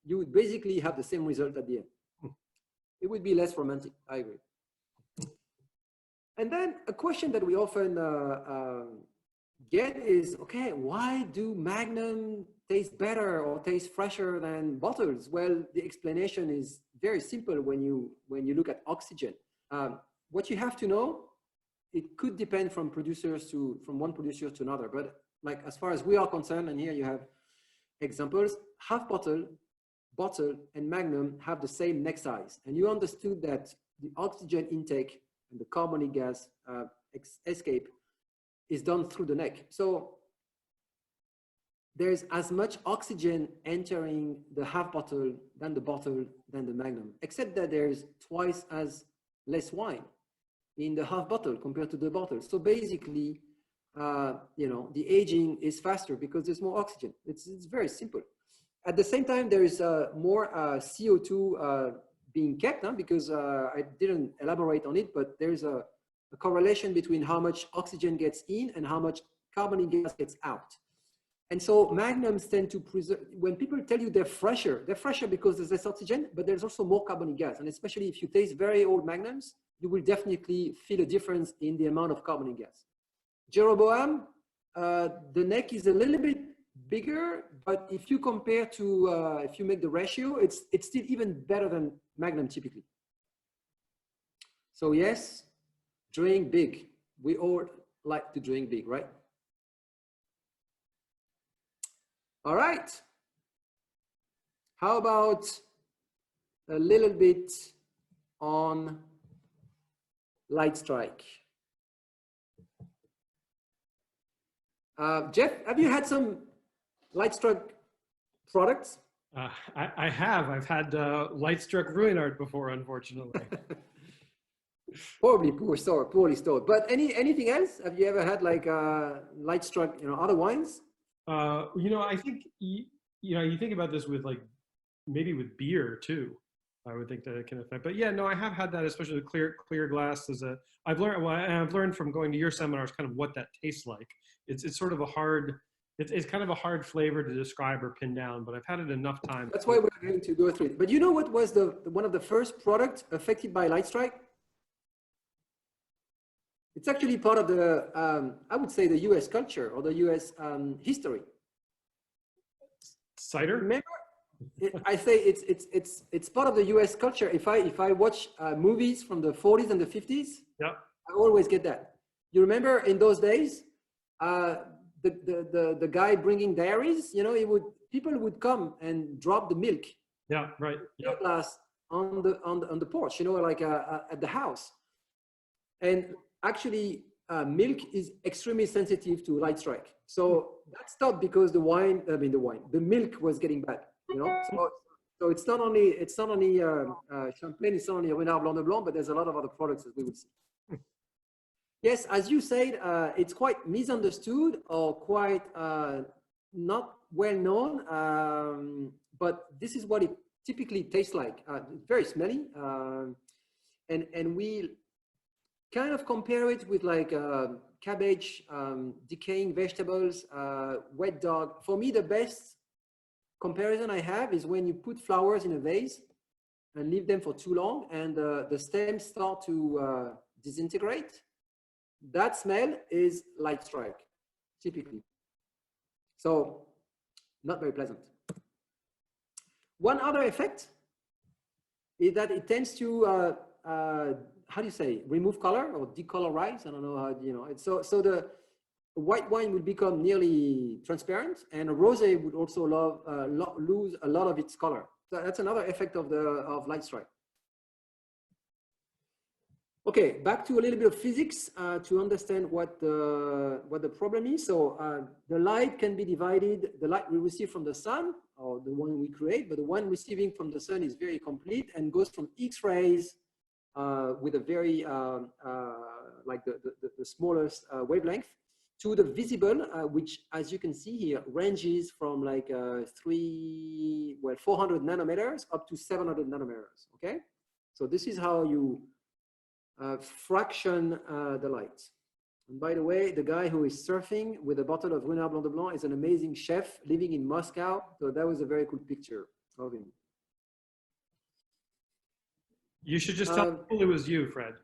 you would basically have the same result at the end. It would be less romantic. I agree. And then a question that we often get is, okay, why do Magnum taste better or taste fresher than bottles? Well, the explanation is very simple when you look at oxygen. What you have to know, it could depend from one producer to another. But like as far as we are concerned, and here you have examples, half bottle, and Magnum have the same neck size. And you understood that the oxygen intake and the carbonic gas escape is done through the neck. So there's as much oxygen entering the half bottle than the Magnum, except that there's twice as less wine in the half bottle compared to the bottle. So basically, you know, the aging is faster because there's more oxygen. It's very simple. At the same time, there is more CO2 being kept, because I didn't elaborate on it, but there's a correlation between how much oxygen gets in and how much carbonic gas gets out. And so magnums tend to preserve, when people tell you they're fresher because there's less oxygen, but there's also more carbonic gas. And especially if you taste very old magnums, you will definitely feel a difference in the amount of carbonic gas. Jeroboam, the neck is a little bit bigger, but if you compare to, if you make the ratio, it's still even better than Magnum typically. So yes, drink big. We all like to drink big, right? All right. How about a little bit on light strike? Jeff, have you had some light strike products? I have. I've had light struck Ruinart before, unfortunately. Probably poorly stored. But anything else? Have you ever had like light struck, other wines? I think you think about this with maybe with beer too. I would think that it can affect. But yeah, no, I have had that, especially the clear glass. I've learned from going to your seminars kind of what that tastes like. It's sort of a hard. It's kind of a hard flavor to describe or pin down, but I've had it enough times. That's why we're going to go through it. But you know what was one of the first products affected by light strike? It's actually part of the, I would say, the U.S. culture or the U.S. history. Cider? Remember, I say it's part of the U.S. culture. If I watch movies from the 40s and the 50s, yeah, I always get that. You remember in those days, the guy bringing dairies, people would come and drop the milk. Yeah, right. Yeah. Glass on the porch, at the house. And actually, milk is extremely sensitive to light strike. So that stopped because the milk was getting bad. So it's not only Champagne, it's not only Ruinart Blanc de Blanc, but there's a lot of other products that we would see. Yes, as you said, it's quite misunderstood or quite not well known, but this is what it typically tastes like. Very smelly, and we kind of compare it with like cabbage, decaying vegetables, wet dog. For me, the best comparison I have is when you put flowers in a vase and leave them for too long, and the stems start to disintegrate. That smell is light strike, typically. So not very pleasant. One other effect is that it tends to, how do you say, remove color or decolorize? I don't know how, you know, it's so the white wine will become nearly transparent, and a rosé would also lose a lot of its color. So that's another effect of light strike. Okay, back to a little bit of physics to understand what the problem is. So the light can be divided, the light we receive from the sun, or the one we create, but the one receiving from the sun is very complete and goes from X-rays with a very, like the smallest wavelength, to the visible, which, as you can see here, ranges from like 400 nanometers up to 700 nanometers, okay? So this is how you fraction the light. And by the way, the guy who is surfing with a bottle of Ruinart Blanc de Blanc is an amazing chef living in Moscow. So that was a very cool picture of him. You should just tell people it was you, Fred.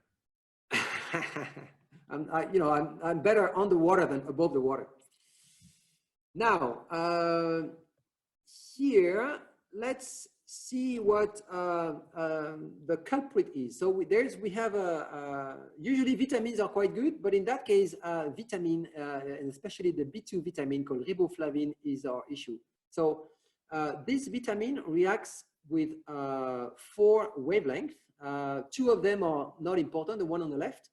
I'm better on the water than above the water. Now, here, let's see what the culprit is. So we have usually vitamins are quite good, but in that case, vitamin, and especially the B2 vitamin called riboflavin is our issue. So this vitamin reacts with 4 wavelengths. 2 of them are not important, the one on the left.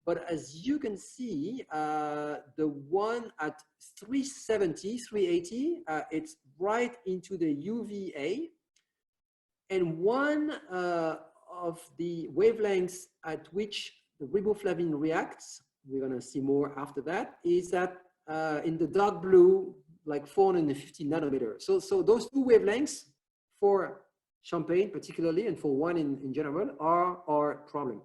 But as you can see, the one at 370, 380, it's right into the UVA. And one of the wavelengths at which the riboflavin reacts, we're going to see more after that, is that in the dark blue, like 450 nanometers. So those 2 wavelengths for champagne particularly, and for wine in general, are our problem.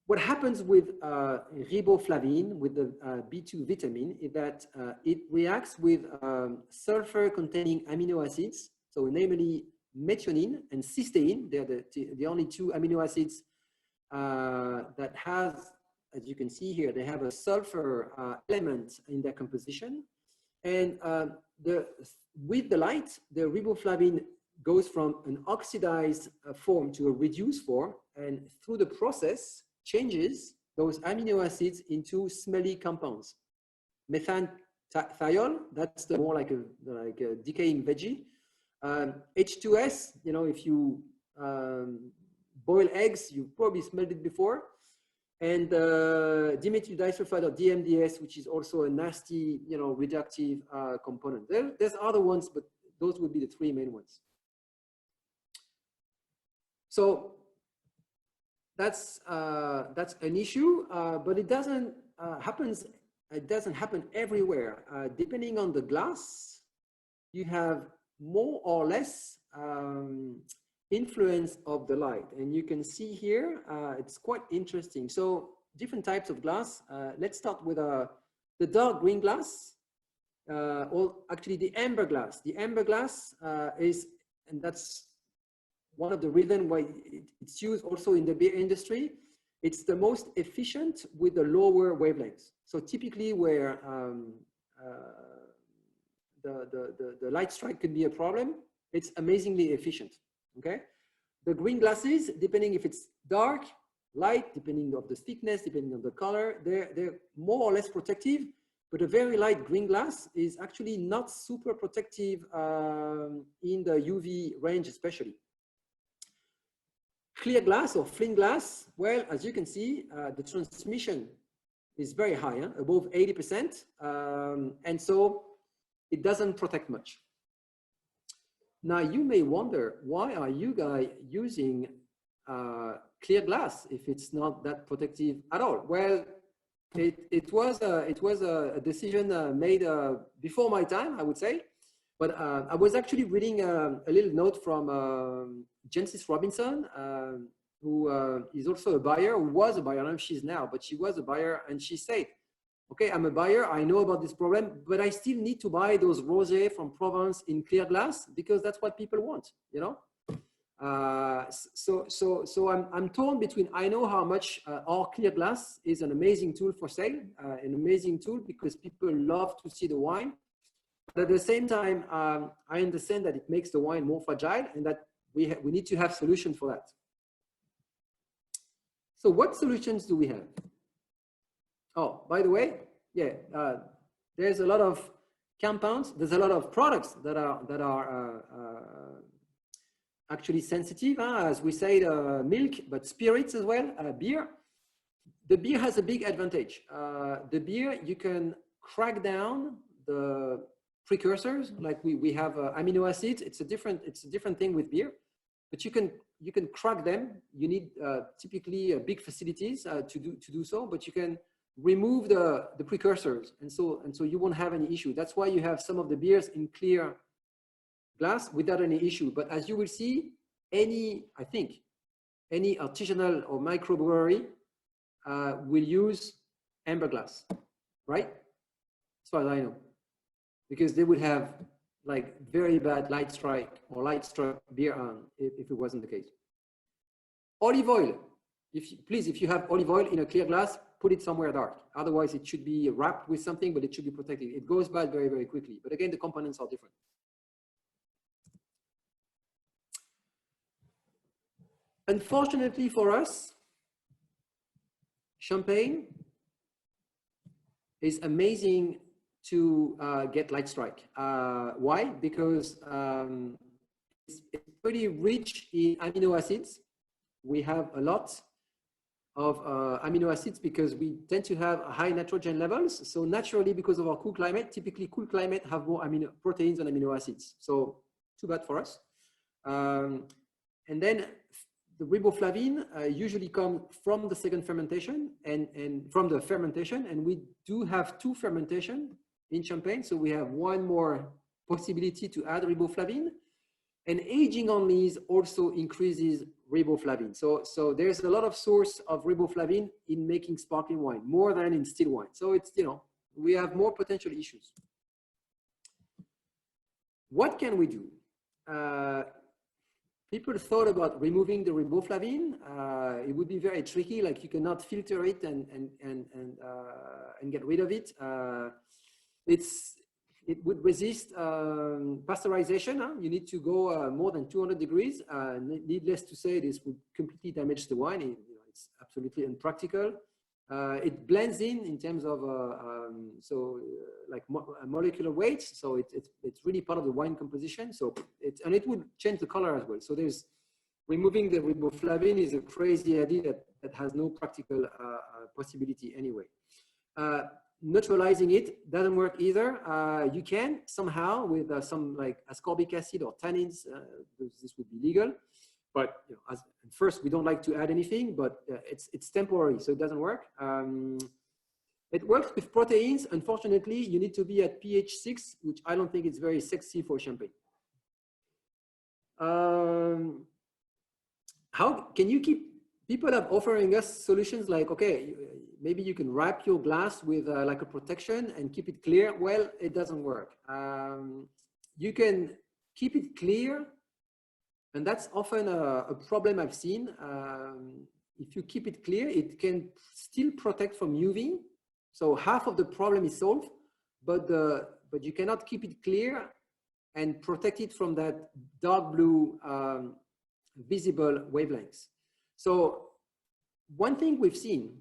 What happens with riboflavin, with the B2 vitamin, is that it reacts with sulfur-containing amino acids, so namely methionine and cysteine. They're the only 2 amino acids that has, as you can see here, they have a sulfur element in their composition. And with the light, the riboflavin goes from an oxidized form to a reduced form, and through the process changes those amino acids into smelly compounds. Methanethiol, that's the more like a decaying veggie. H2S, you know, if you boil eggs, you probably smelled it before. And dimethyl disulfide, or DMDS, which is also a nasty, you know, reductive component. There's other ones, but those would be the 3 main ones. So that's an issue, but it doesn't happen everywhere. Depending on the glass, you have more or less influence of the light, and you can see here it's quite interesting. So different types of glass. Let's start with the dark green glass, or actually the amber glass. The amber glass is, and that's one of the reasons why it's used also in the beer industry. It's the most efficient with the lower wavelengths. So typically where the light strike could be a problem, it's amazingly efficient. Okay, the green glasses, depending if it's dark, light, depending on the thickness, depending on the color, they're more or less protective. But a very light green glass is actually not super protective in the UV range, especially. Clear glass or flint glass, well, as you can see, the transmission is very high, above 80%, and so it doesn't protect much. Now you may wonder, why are you guys using clear glass if it's not that protective at all? Well, it was a decision made before my time, I would say. But I was actually reading a little note from Jancis Robinson, who is also a buyer, who was a buyer. I don't know if she's now, but she was a buyer, and she said, okay, I'm a buyer, I know about this problem, but I still need to buy those rosé from Provence in clear glass because that's what people want, you know? So I'm torn between, I know how much our clear glass is an amazing tool for sale, an amazing tool because people love to see the wine. But at the same time, I understand that it makes the wine more fragile and that we need to have solutions for that. So what solutions do we have? Oh, by the way, yeah, there's a lot of compounds. There's a lot of products that are actually sensitive, as we say, milk, but spirits as well, beer. The beer has a big advantage. The beer, you can crack down the precursors, like we have amino acids. It's a different thing with beer, but you can crack them. You need typically big facilities to do so, but you can remove the precursors, and so you won't have any issue. That's why you have some of the beers in clear glass without any issue. But as you will see, any artisanal or microbrewery will use amber glass, right? As far as I know, because they would have like very bad light strike or light strike beer on if it wasn't the case. Olive oil. If you have olive oil in a clear glass, put it somewhere dark. Otherwise, it should be wrapped with something, but it should be protected. It goes bad very, very quickly. But again, the components are different. Unfortunately for us, champagne is amazing to get light strike. Why? Because it's pretty rich in amino acids. We have a lot of amino acids because we tend to have high nitrogen levels. So naturally, because of our cool climate, typically cool climate have more proteins and amino acids. So too bad for us. And then the riboflavin usually come from the second fermentation and from the fermentation. And we do have 2 fermentation in champagne. So we have one more possibility to add riboflavin. And aging on lees also increases riboflavin. So there's a lot of source of riboflavin in making sparkling wine, more than in still wine. So it's, you know, we have more potential issues. What can we do? People thought about removing the riboflavin. It would be very tricky, like you cannot filter it and get rid of it. It would resist pasteurization. You need to go more than 200 degrees. Needless to say, this would completely damage the wine. It's absolutely impractical. It blends in terms of like molecular weight. So it's really part of the wine composition. So and it would change the color as well. So there's removing the riboflavin is a crazy idea that has no practical possibility anyway. Neutralizing it doesn't work either. You can somehow with some like ascorbic acid or tannins, this would be legal. But you know, first, we don't like to add anything, but it's temporary, so it doesn't work. It works with proteins. Unfortunately, you need to be at pH 6, which I don't think is very sexy for champagne. How can you keep? People are offering us solutions like, okay, maybe you can wrap your glass with like a protection and keep it clear. Well, it doesn't work. You can keep it clear, and that's often a problem I've seen. If you keep it clear, it can still protect from UV. So half of the problem is solved, but you cannot keep it clear and protect it from that dark blue visible wavelengths. So one thing we've seen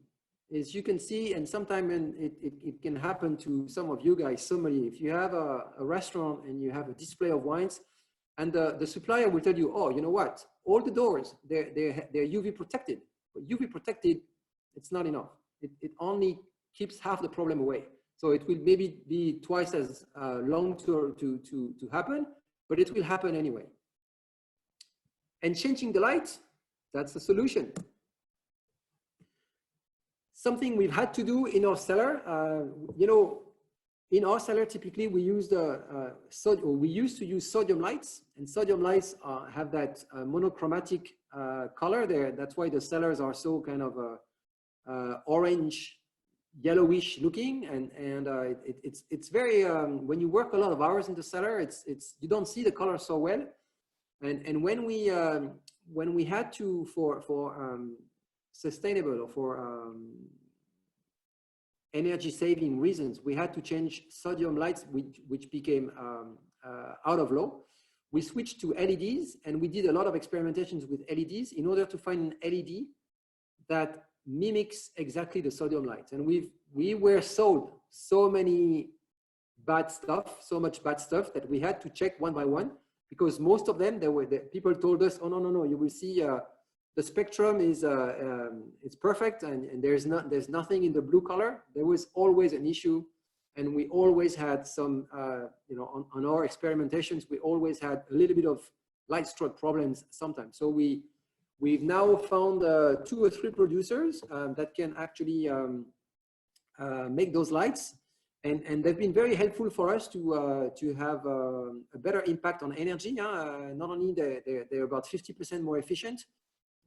is you can see, and sometimes it can happen to some of you guys, somebody, if you have a restaurant and you have a display of wines, and the supplier will tell you, oh, you know what, all the doors, they're UV protected. But UV protected, it's not enough. It only keeps half the problem away. So it will maybe be twice as long to happen, but it will happen anyway. And changing the light, That's the solution. Something we've had to do in our cellar, you know, in our cellar, typically we use we used to use sodium lights, and sodium lights have that monochromatic color there. That's why the cellars are so kind of orange, yellowish looking, and it's very when you work a lot of hours in the cellar, you don't see the color so well, and when we had to for sustainable or for energy saving reasons, we had to change sodium lights, which became out of law. We switched to LEDs, and we did a lot of experimentations with LEDs in order to find an LED that mimics exactly the sodium lights. And we were sold so many bad stuff, so much bad stuff, that we had to check one by one, because most of them, people told us, oh no, you will see the spectrum is it's perfect, and there's nothing in the blue color. There was always an issue, and we always had some you know, on our experimentations, we always had a little bit of light stroke problems sometimes. So we've now found 2 or 3 producers that can actually make those lights, and they've been very helpful for us to have a better impact on energy. Not only they're about 50% more efficient,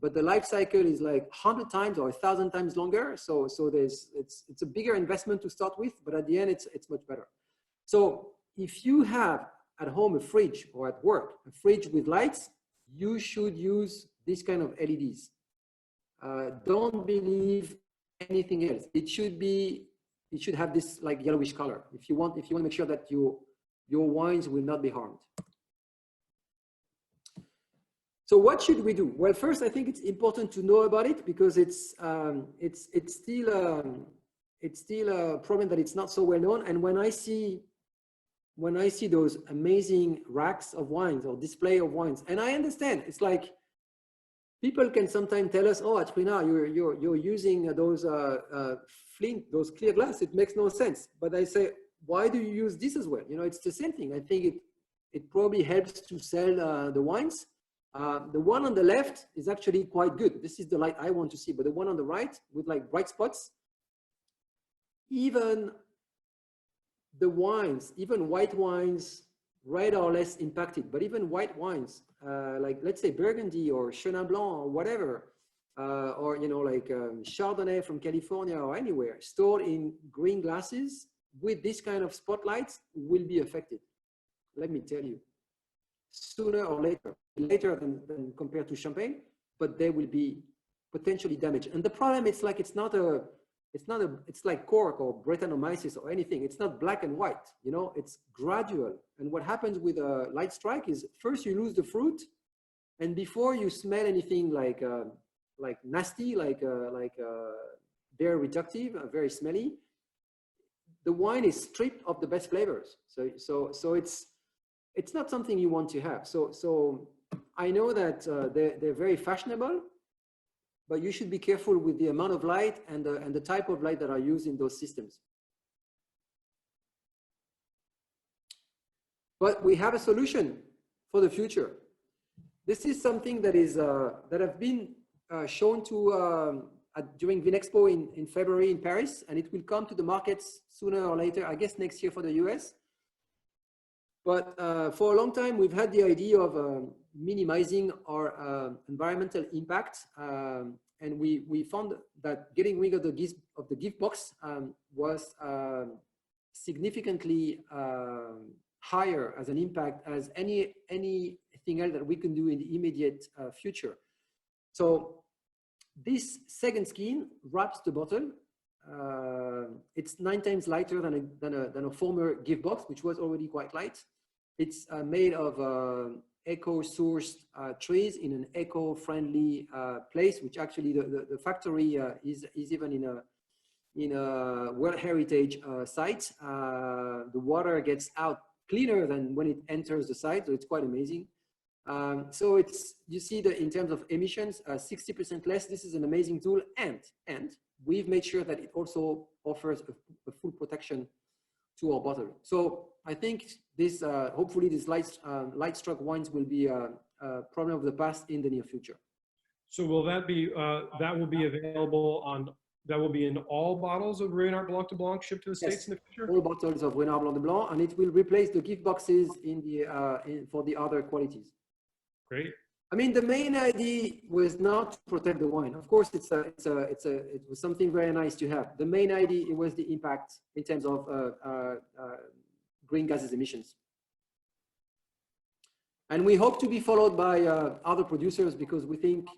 but the life cycle is like 100 times or 1,000 times longer. So it's a bigger investment to start with, but at the end it's much better. So if you have at home a fridge, or at work a fridge with lights, you should use this kind of LEDs. Don't believe anything else. It should have this like yellowish color if you want to make sure that your wines will not be harmed. So what should we do? Well, first, I think it's important to know about it, because it's still a problem that it's not so well known. And when I see those amazing racks of wines or display of wines, and I understand, it's like people can sometimes tell us, oh, at Ruinart, you're using those those clear glass. It makes no sense. But I say, why do you use this as well? You know, it's the same thing. I think it probably helps to sell the wines. The one on the left is actually quite good. This is the light I want to see, but the one on the right with like bright spots, even the wines, even white wines, red are less impacted, but even white wines, like let's say Burgundy or Chenin Blanc or whatever, or, you know, like Chardonnay from California or anywhere, stored in green glasses with this kind of spotlights will be affected. Let me tell you, sooner or later than compared to champagne, but they will be potentially damaged. And the problem, it's like it's like cork or Brettanomyces or anything. It's not black and white, you know, it's gradual. And what happens with a light strike is first you lose the fruit, and before you smell anything like nasty, like very reductive, very smelly, the wine is stripped of the best flavors. So it's not something you want to have. So I know that they're very fashionable, but you should be careful with the amount of light and the type of light that are used in those systems. But we have a solution for the future. This is something that is that have been shown to during Vinexpo in February in Paris, and it will come to the markets sooner or later, I guess next year for the US. But for a long time, we've had the idea of minimizing our environmental impact, and we found that getting rid of the gift box was significantly higher as an impact as anything else that we can do in the immediate future. So this second skin wraps the bottle. It's 9 times lighter than a former gift box, which was already quite light. It's made of eco-sourced trees in an eco-friendly place, which actually the factory is even in a World Heritage site. The water gets out cleaner than when it enters the site, so it's quite amazing. So it's, you see that in terms of emissions, 60% less. This is an amazing tool, and we've made sure that it also offers a full protection to our bottle. So I think this, hopefully, these light struck wines will be a problem of the past in the near future. So will that be, that will be available on, that will be in all bottles of Ruinart Blanc de Blanc shipped to the States in the future? All bottles of Ruinart Blanc de Blanc, and it will replace the gift boxes in the for the other qualities. Great. I mean, the main idea was not to protect the wine. Of course, it was something very nice to have. The main idea, it was the impact in terms of green gases emissions. And we hope to be followed by other producers, because we think,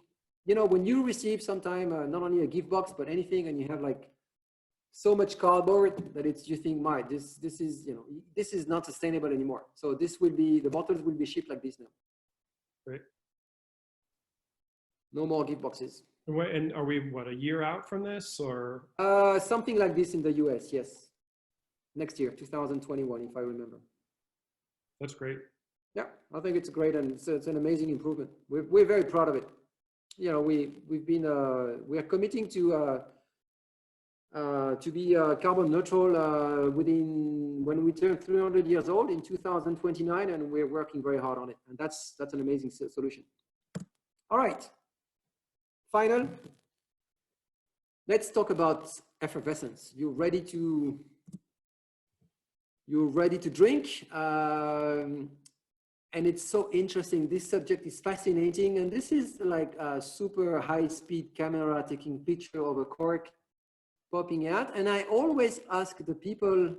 you know, when you receive sometime not only a gift box, but anything, and you have like so much cardboard that it's, you think, my, this is, you know, this is not sustainable anymore. So this will be, the bottles will be shipped like this now. Great. No more gift boxes. And are we, what, a year out from this, or? Something like this in the US, yes. Next year, 2021, if I remember. That's great. Yeah, I think it's great, and it's an amazing improvement. We're very proud of it. You know, we are committing to be carbon neutral when we turn 300 years old in 2029, and we're working very hard on it. And that's an amazing solution. All right. Final. Let's talk about effervescence. You're ready to drink. And it's so interesting. This subject is fascinating. And this is like a super high-speed camera taking picture of a cork popping out. And I always ask the people,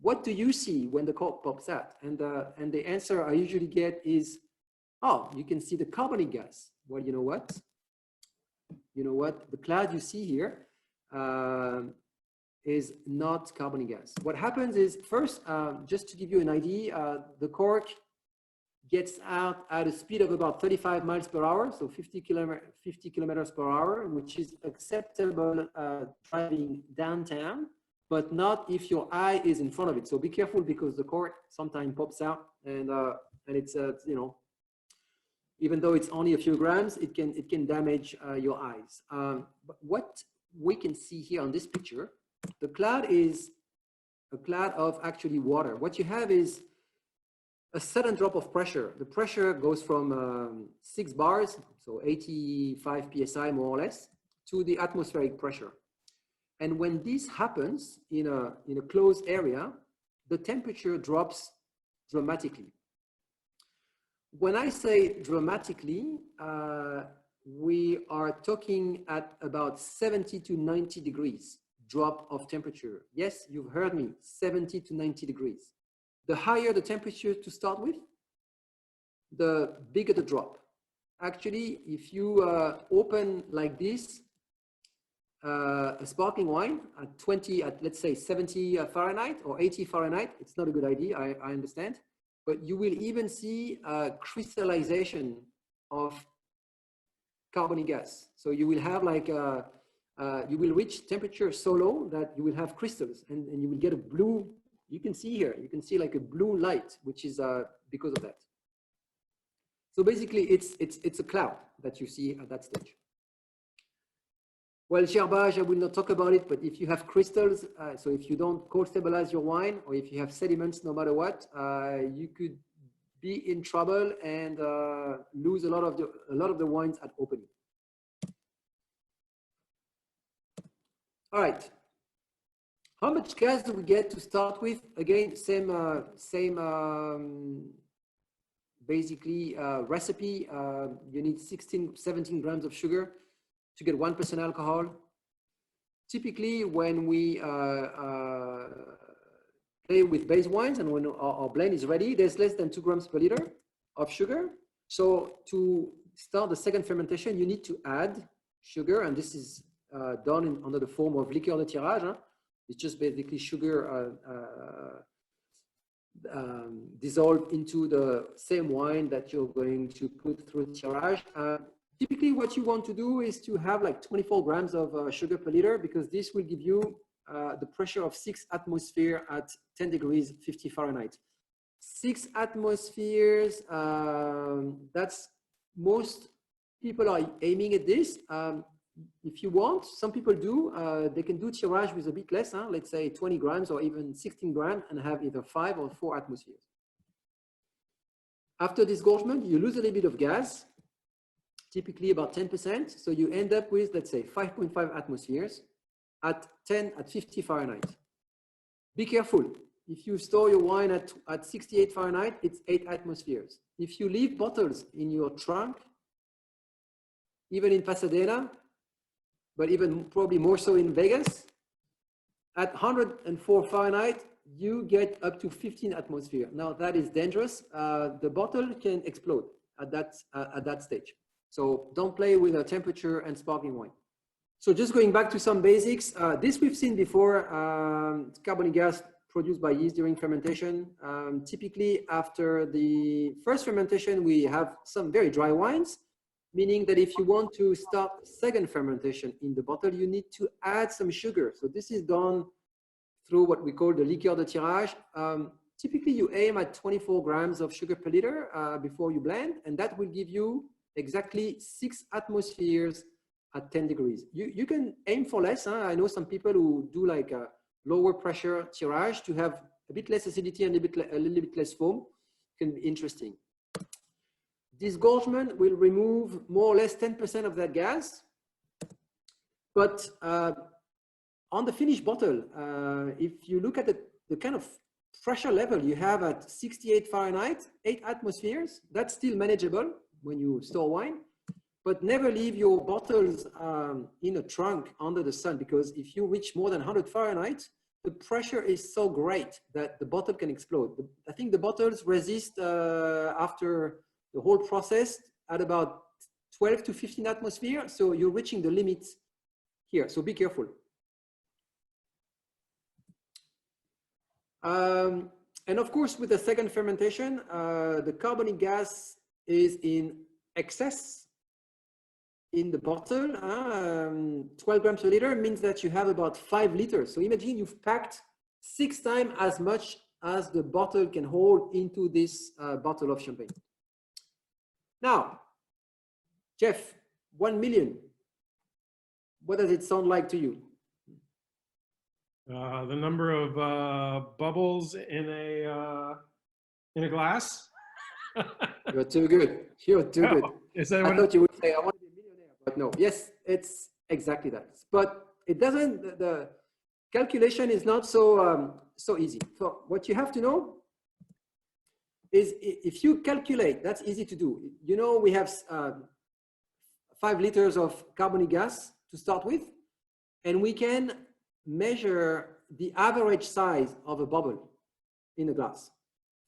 what do you see when the cork pops out? And the answer I usually get is, oh, you can see the carbonic gas. Well, you know what? You know what? The cloud you see here is not carbonic gas. What happens is, first, just to give you an idea, the cork gets out at a speed of about 35 miles per hour, so 50 kilometers per hour, which is acceptable driving downtown, but not if your eye is in front of it. So be careful, because the cork sometimes pops out, and it's you know, even though it's only a few grams, it can damage your eyes. But what we can see here on this picture, the cloud is a cloud of actually water. What you have is a sudden drop of pressure. The pressure goes from 6 bars, so 85 psi more or less, to the atmospheric pressure. And when this happens in a closed area, the temperature drops dramatically. When I say dramatically, we are talking at about 70 to 90 degrees drop of temperature. Yes, you've heard me, 70 to 90 degrees. The higher the temperature to start with, the bigger the drop. Actually, if you open like this, a sparkling wine at let's say 70 Fahrenheit or 80 Fahrenheit, it's not a good idea, I understand. But you will even see crystallization of carbonic gas. So you will have like, you will reach temperature so low that you will have crystals, and you will get a blue. You can see here, you can see like a blue light, which is because of that. So basically it's a cloud that you see at that stage. Well, gerbage, I will not talk about it, but if you have crystals, so if you don't cold stabilize your wine, or if you have sediments, no matter what, you could be in trouble and lose a lot of the wines at opening. All right. How much gas do we get to start with? Again, same basically recipe. You need 17 grams of sugar to get 1% alcohol. Typically, when we play with base wines and when our blend is ready, there's less than 2 grams per liter of sugar. So to start the second fermentation, you need to add sugar, and this is done under the form of liqueur de tirage. Huh? It's just basically sugar dissolved into the same wine that you're going to put through tirage. Typically, what you want to do is to have like 24 grams of sugar per liter, because this will give you the pressure of 6 atmospheres at 10 degrees 50 Fahrenheit. 6 atmospheres, that's, most people are aiming at this. If you want, some people do, they can do tirage with a bit less, let's say 20 grams or even 16 grams, and have either 5 or 4 atmospheres. After disgorgement, you lose a little bit of gas. typically about 10%. So you end up with, let's say, 5.5 atmospheres at 50 Fahrenheit. Be careful. If you store your wine at 68 Fahrenheit, it's 8 atmospheres. If you leave bottles in your trunk, even in Pasadena, but even probably more so in Vegas, at 104 Fahrenheit, you get up to 15 atmosphere. Now that is dangerous. The bottle can explode at that stage. So don't play with the temperature and sparkling wine. So just going back to some basics, this we've seen before, carbonic gas produced by yeast during fermentation. Typically after the first fermentation, we have some very dry wines, meaning that if you want to start second fermentation in the bottle, you need to add some sugar. So this is done through what we call the liqueur de tirage. Typically you aim at 24 grams of sugar per liter before you blend, and that will give you exactly 6 atmospheres at 10 degrees. You can aim for less. I know some people who do like a lower pressure tirage to have a bit less acidity and a little bit less foam. Can be interesting. Disgorgement will remove more or less 10% of that gas. But on the finished bottle, if you look at the kind of pressure level you have at 68 Fahrenheit, 8 atmospheres, that's still manageable when you store wine. But never leave your bottles in a trunk under the sun, because if you reach more than 100 Fahrenheit, the pressure is so great that the bottle can explode. I think the bottles resist after the whole process at about 12 to 15 atmosphere. So you're reaching the limits here. So be careful. And of course, with the second fermentation, the carbonic gas is in excess in the bottle. 12 grams per liter means that you have about 5 liters. So imagine you've packed 6 times as much as the bottle can hold into this bottle of champagne. Now, Jeff, 1 million. What does it sound like to you? The number of bubbles in a glass. You're too good. You're too good. Is that I thought you would say, I want to be a millionaire, but no. Yes, it's exactly that. But it doesn't, the calculation is not so, so easy. So what you have to know is if you calculate, that's easy to do. You know, we have 5 liters of carbonic gas to start with, and we can measure the average size of a bubble in a glass.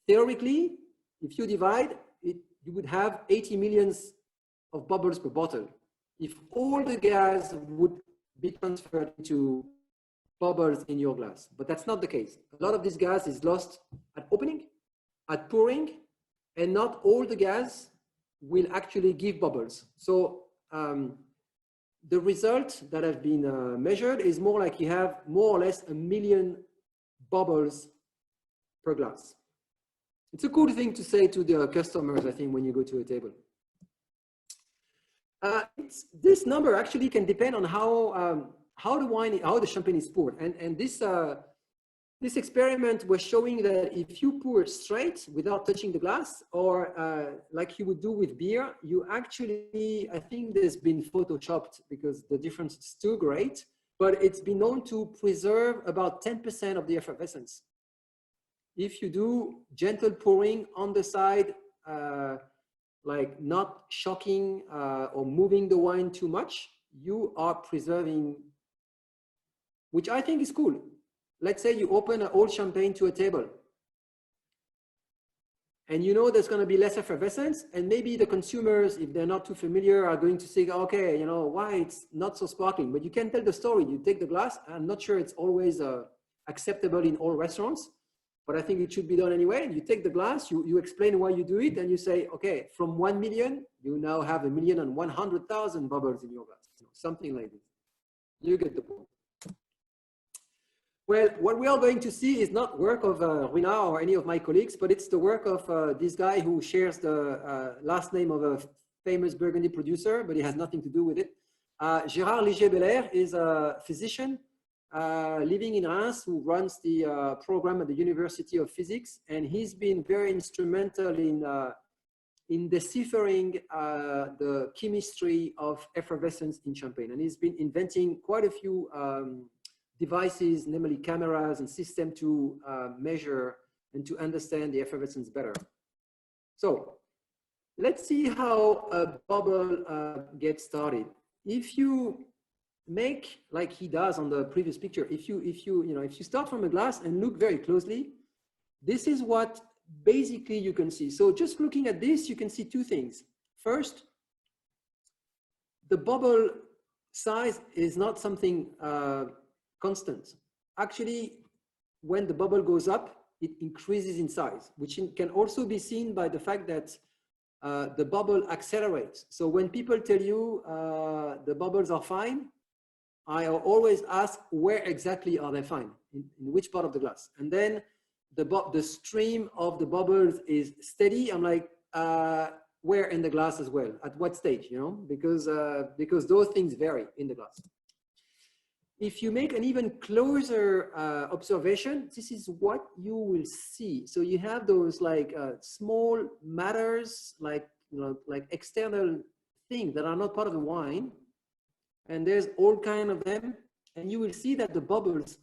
Theoretically, if you divide it, you would have 80 millions of bubbles per bottle. If all the gas would be transferred to bubbles in your glass, but that's not the case. A lot of this gas is lost at opening, at pouring, and not all the gas will actually give bubbles. So the result that have been measured is more like you have more or less 1 million bubbles per glass. It's a cool thing to say to the customers, I think, when you go to a table. This number actually can depend on how the champagne is poured. And this experiment was showing that if you pour straight without touching the glass, or like you would do with beer, you actually, I think there's been photoshopped because the difference is too great, but it's been known to preserve about 10% of the effervescence. If you do gentle pouring on the side, like not shocking or moving the wine too much, you are preserving, which I think is cool. Let's say you open an old champagne to a table and you know there's going to be less effervescence, and maybe the consumers, if they're not too familiar, are going to say, okay, you know, why it's not so sparkling, but you can tell the story. You take the glass. I'm not sure it's always acceptable in all restaurants, but I think it should be done anyway. You take the glass, you explain why you do it, and you say, okay, from 1 million, you now have 1,100,000 bubbles in your glass, something like this. You get the point. Well, what we are going to see is not work of Ruinart or any of my colleagues, but it's the work of this guy who shares the last name of a famous Burgundy producer, but he has nothing to do with it. Gérard Ligier-Belair is a physician living in Reims who runs the program at the University of Physics, and he's been very instrumental in deciphering the chemistry of effervescence in champagne. And he's been inventing quite a few devices, namely cameras and systems to measure and to understand the effervescence better. So let's see how a bubble gets started. If you make like he does on the previous picture, if you start from a glass and look very closely, this is what basically you can see. So just looking at this, you can see two things. First, the bubble size is not something constant. Actually, when the bubble goes up, it increases in size, which can also be seen by the fact that the bubble accelerates. So when people tell you the bubbles are fine, I always ask, where exactly are they fine? In which part of the glass? And then the stream of the bubbles is steady. I'm like, where in the glass as well? At what stage, because those things vary in the glass. If you make an even closer observation, this is what you will see. So you have those like small matters, like external things that are not part of the wine. And there's all kinds of them. And you will see that the bubbles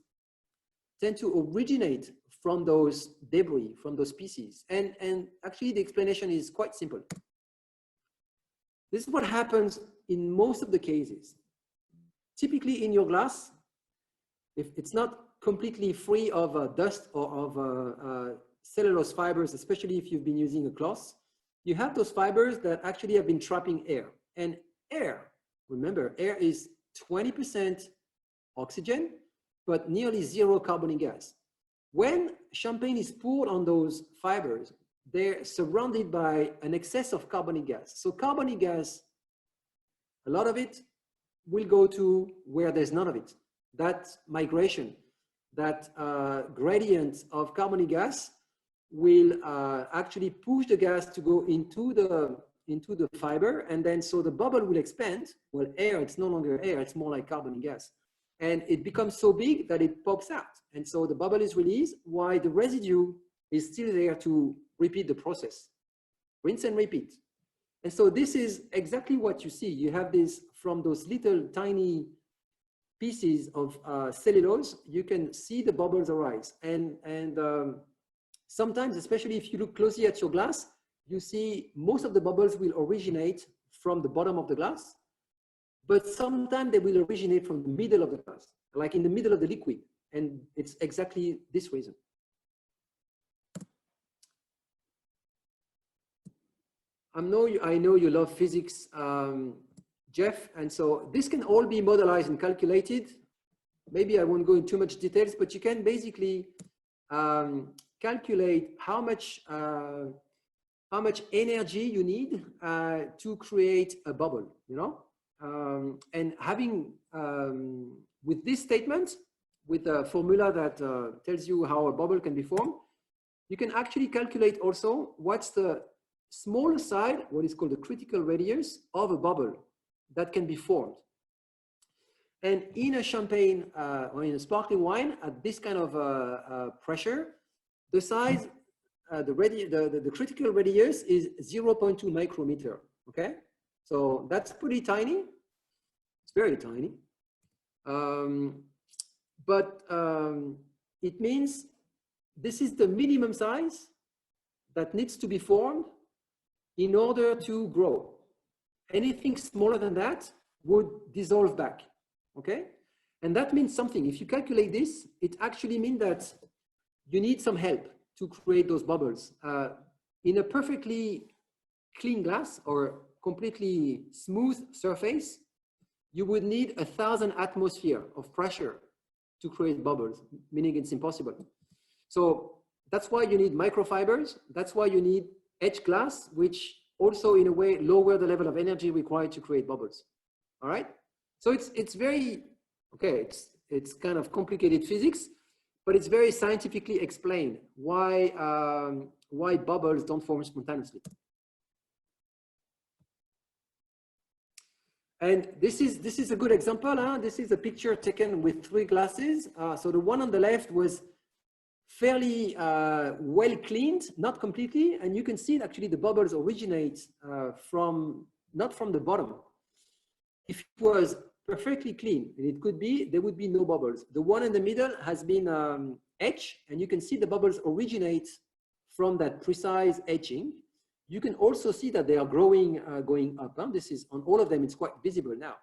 tend to originate from those debris, from those species. And actually the explanation is quite simple. This is what happens in most of the cases. Typically in your glass, if it's not completely free of dust or of cellulose fibers, especially if you've been using a cloth, you have those fibers that actually have been trapping air. And air, remember, air is 20% oxygen, but nearly zero carbonic gas. When champagne is poured on those fibers, they're surrounded by an excess of carbonic gas. So carbonic gas, a lot of it will go to where there's none of it. That migration, that gradient of carbonic gas will actually push the gas to go into the fiber, and then so the bubble will expand. Well, air, it's no longer air, it's more like carbonic gas. And it becomes so big that it pops out. And so the bubble is released while the residue is still there to repeat the process. Rinse and repeat. And so this is exactly what you see. You have this from those little tiny pieces of cellulose, you can see the bubbles arise. And sometimes, especially if you look closely at your glass, you see most of the bubbles will originate from the bottom of the glass, but sometimes they will originate from the middle of the glass, like in the middle of the liquid. And it's exactly this reason. I know you love physics, Jeff, and so this can all be modelized and calculated. Maybe I won't go into too much details, but you can basically calculate how much energy you need to create a bubble, and having with this statement, with a formula that tells you how a bubble can be formed, you can actually calculate also what's the smaller side, what is called the critical radius of a bubble that can be formed. And in a champagne or in a sparkling wine at this kind of pressure, the size, the critical radius is 0.2 micrometer. Okay, so that's pretty tiny. It's very tiny, but it means this is the minimum size that needs to be formed in order to grow. Anything smaller than that would dissolve back, okay? And that means something. If you calculate this, it actually means that you need some help to create those bubbles. In a perfectly clean glass or completely smooth surface, you would need 1,000 atmosphere of pressure to create bubbles, meaning it's impossible. So that's why you need microfibers. That's why you need etched glass, which also in a way lower the level of energy required to create bubbles. All right, so it's very okay, it's kind of complicated physics, but it's very scientifically explained why bubbles don't form spontaneously. And this is a good example. This is a picture taken with 3 glasses. So the one on the left was fairly well cleaned, not completely, and you can see that actually the bubbles originate not from the bottom. If it was perfectly clean, and it could be, there would be no bubbles. The one in the middle has been etched, and you can see the bubbles originate from that precise etching. You can also see that they are growing, going up. This is on all of them, it's quite visible now.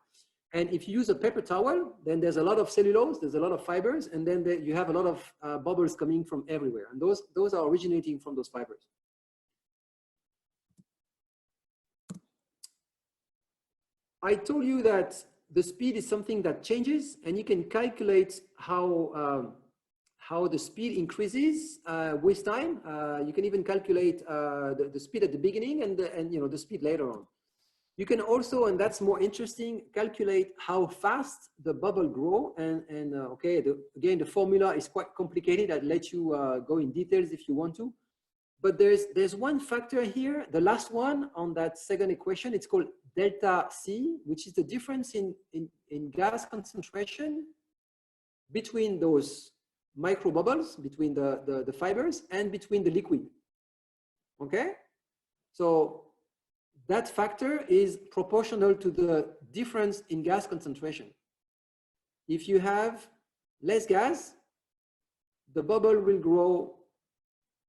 And if you use a paper towel, then there's a lot of cellulose, there's a lot of fibers, and then you have a lot of bubbles coming from everywhere. And those are originating from those fibers. I told you that the speed is something that changes, and you can calculate how the speed increases with time. You can even calculate the speed at the beginning and the speed later on. You can also, and that's more interesting, calculate how fast the bubble grow. Again, the formula is quite complicated. I'll let you go in details if you want to. But there's one factor here, the last one on that second equation. It's called delta C, which is the difference in gas concentration between those micro bubbles, between the fibers, and between the liquid. Okay? So that factor is proportional to the difference in gas concentration. If you have less gas, the bubble will grow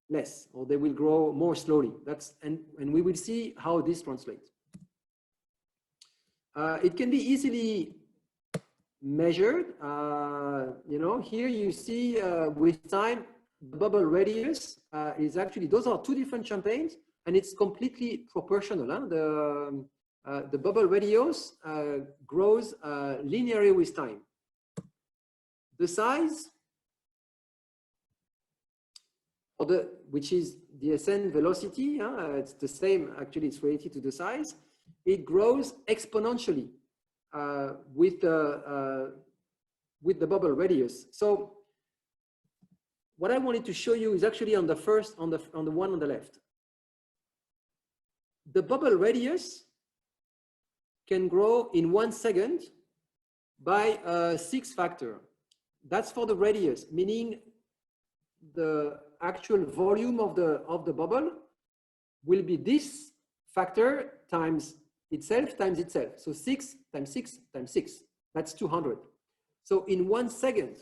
less, or they will grow more slowly. And we will see how this translates. It can be easily measured. Here you see with time, the bubble radius is actually, those are two different champagnes, and it's completely proportional. The bubble radius grows linearly with time. The size, which is the ascent velocity, it's the same, actually it's related to the size. It grows exponentially with the bubble radius. So what I wanted to show you is actually on the one on the left. The bubble radius can grow in 1 second by a 6 factor. That's for the radius, meaning the actual volume of the bubble will be this factor times itself. So 6 times 6 times 6, that's 200. So in 1 second,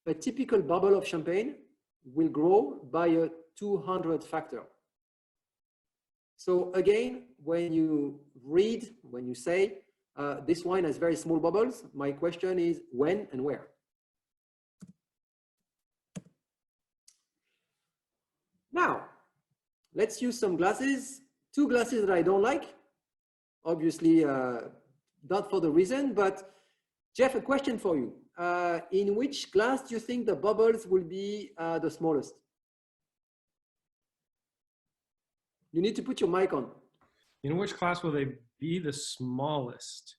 a typical bubble of champagne will grow by a 200 factor. So again, when you say this wine has very small bubbles, my question is when and where? Now, let's use some glasses. 2 glasses that I don't like. Obviously, not for the reason, but Jeff, a question for you. In which glass do you think the bubbles will be the smallest? You need to put your mic on. In which class will they be the smallest?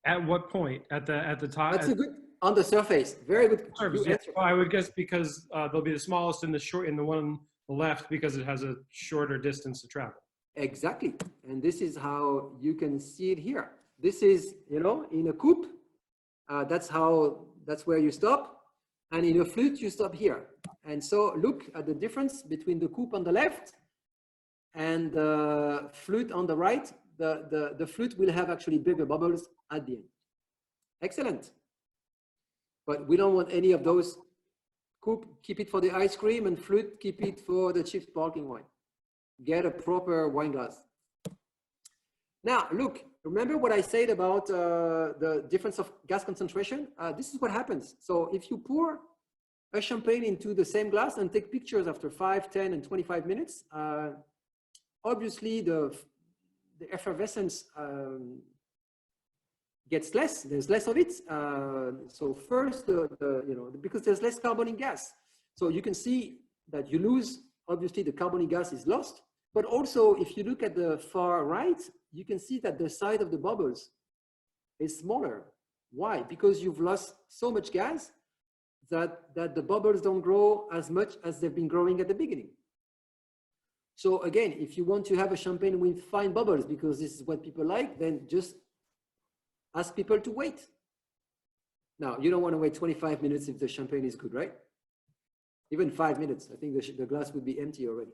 At what point? At the top? That's a good, on the surface. Very good. Yeah, well, I would guess because they'll be the smallest in the one on the left because it has a shorter distance to travel. Exactly. And this is how you can see it here. This is, in a coupe, that's where you stop. And in a flute, you stop here. And so look at the difference between the coupe on the left and the flute on the right. The flute will have actually bigger bubbles at the end. Excellent. But we don't want any of those. Coupe, keep it for the ice cream, and flute, keep it for the cheap sparkling wine. Get a proper wine glass. Now, look, remember what I said about the difference of gas concentration? This is what happens. So if you pour a champagne into the same glass and take pictures after 5, 10, and 25 minutes, obviously the effervescence gets less. There's less of it. So first, because there's less carbonic gas. So you can see that you lose, obviously the carbonic gas is lost. But also, if you look at the far right, you can see that the size of the bubbles is smaller. Why? Because you've lost so much gas that the bubbles don't grow as much as they've been growing at the beginning. So again, if you want to have a champagne with fine bubbles, because this is what people like, then just ask people to wait. Now, you don't want to wait 25 minutes if the champagne is good, right? even 5 minutes. I think the glass would be empty already.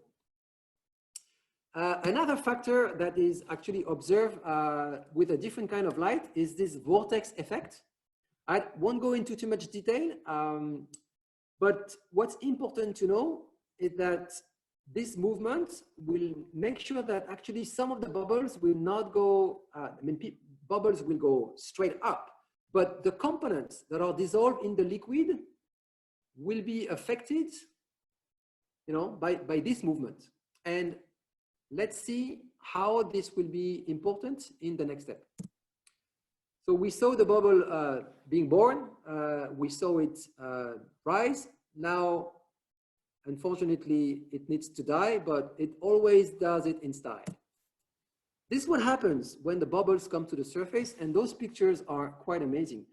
Another factor that is actually observed with a different kind of light is this vortex effect. I won't go into too much detail, but what's important to know is that this movement will make sure that actually some of the bubbles will not go, bubbles will go straight up, but the components that are dissolved in the liquid will be affected, by this movement. And let's see how this will be important in the next step. So we saw the bubble being born. We saw it rise. Now, unfortunately, it needs to die, but it always does it in style. This is what happens when the bubbles come to the surface, and those pictures are quite amazing.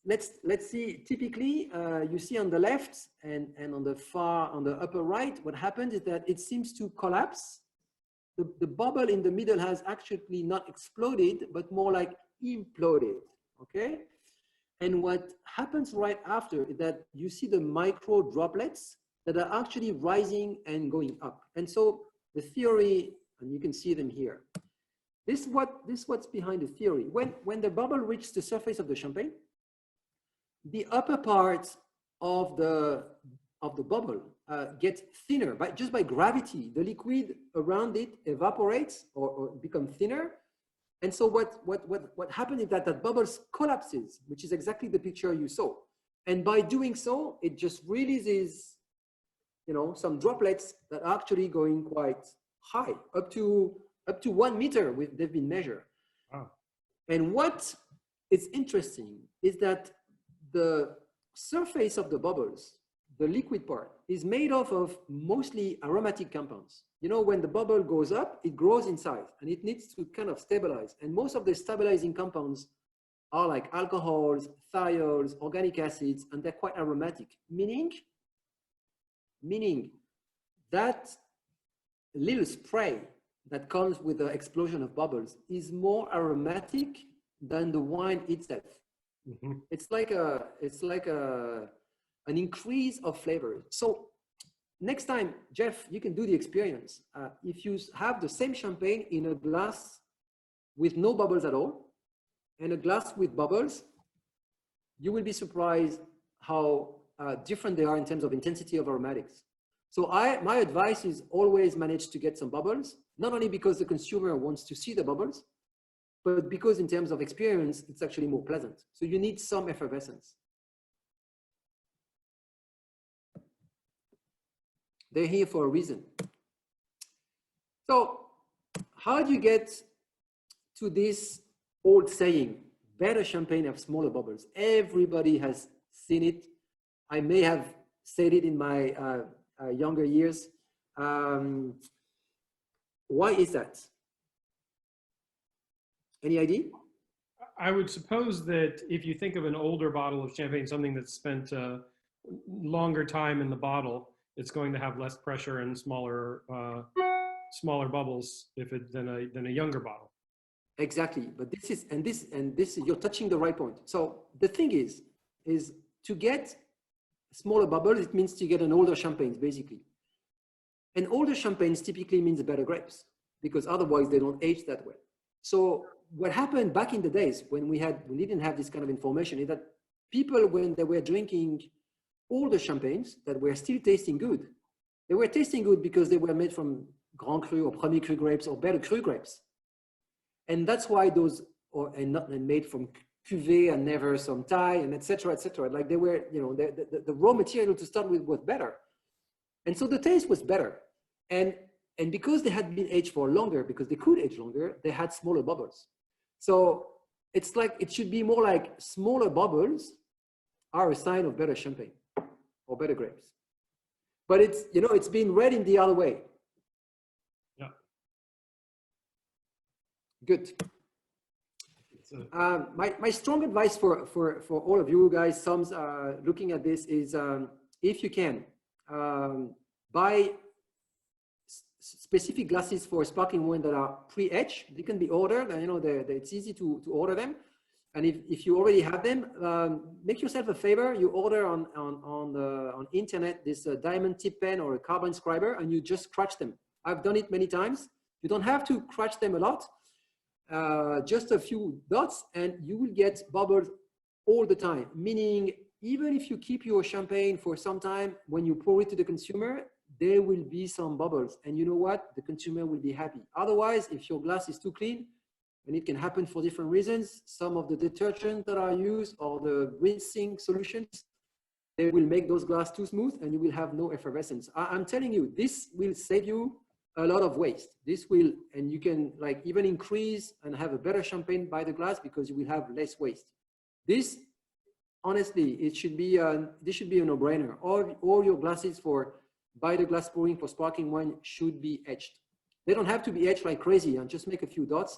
Let's see. Typically, you see on the left and on the upper right, what happens is that it seems to collapse. The bubble in the middle has actually not exploded, but more like imploded. Okay. And what happens right after is that you see the micro droplets that are actually rising and going up. And so the theory, and you can see them here. This is what's behind the theory. When the bubble reaches the surface of the champagne, the upper part of the bubble gets thinner just by gravity. The liquid around it evaporates or becomes thinner. And so what happened is that bubble collapses, which is exactly the picture you saw. And by doing so, it just releases, some droplets that are actually going quite high, up to 1 meter. They've been measured. Wow. And what is interesting is that the surface of the bubbles, the liquid part, is made of mostly aromatic compounds. When the bubble goes up, it grows in size and it needs to kind of stabilize. And most of the stabilizing compounds are like alcohols, thiols, organic acids, and they're quite aromatic, meaning that little spray that comes with the explosion of bubbles is more aromatic than the wine itself. Mm-hmm. It's like an increase of flavor. So next time, Jeff, you can do the experience. If you have the same champagne in a glass with no bubbles at all, and a glass with bubbles, you will be surprised how different they are in terms of intensity of aromatics. So my advice is always manage to get some bubbles, not only because the consumer wants to see the bubbles, but because in terms of experience, it's actually more pleasant. So you need some effervescence. They're here for a reason. So how do you get to this old saying, better champagne have smaller bubbles? Everybody has seen it. I may have said it in my younger years. Why is that? Any idea? I would suppose that if you think of an older bottle of champagne, something that's spent a longer time in the bottle, it's going to have less pressure and smaller bubbles than a younger bottle. Exactly, but this is you're touching the right point. So the thing is to get smaller bubbles, it means to get an older champagne, basically. And older champagnes typically means better grapes, because otherwise they don't age that well. So what happened back in the days when we didn't have this kind of information is that people, when they were drinking older champagnes that were still tasting good, they were tasting good because they were made from Grand Cru or Premier Cru grapes or better Cru grapes. And that's why those, and made from Cuvée and never some Thai and et cetera, like they were, the raw material to start with was better. And so the taste was better. And because they had been aged for longer, because they could age longer, they had smaller bubbles. So it's like, it should be more like smaller bubbles are a sign of better champagne or better grapes. But it's, it's been read in the other way. Yeah. Good. My strong advice for all of you guys, some looking at this is, if you can, buy specific glasses for sparkling wine that are pre-etched. They can be ordered, and it's easy to order them. And if you already have them, make yourself a favor. You order on internet this diamond tip pen or a carbon scriber, and you just scratch them. I've done it many times. You don't have to scratch them a lot, just a few dots, and you will get bubbles all the time. Meaning, even if you keep your champagne for some time, when you pour it to the consumer, there will be some bubbles. And you know what? The consumer will be happy. Otherwise, if your glass is too clean, and it can happen for different reasons, some of the detergents that are used or the rinsing solutions, they will make those glass too smooth and you will have no effervescence. I'm telling you, this will save you a lot of waste. This will, and you can like even increase and have a better champagne by the glass because you will have less waste. This, honestly, it should be this should be a no-brainer. All your glasses for by the glass pouring for sparkling wine should be etched. They don't have to be etched like crazy and just make a few dots,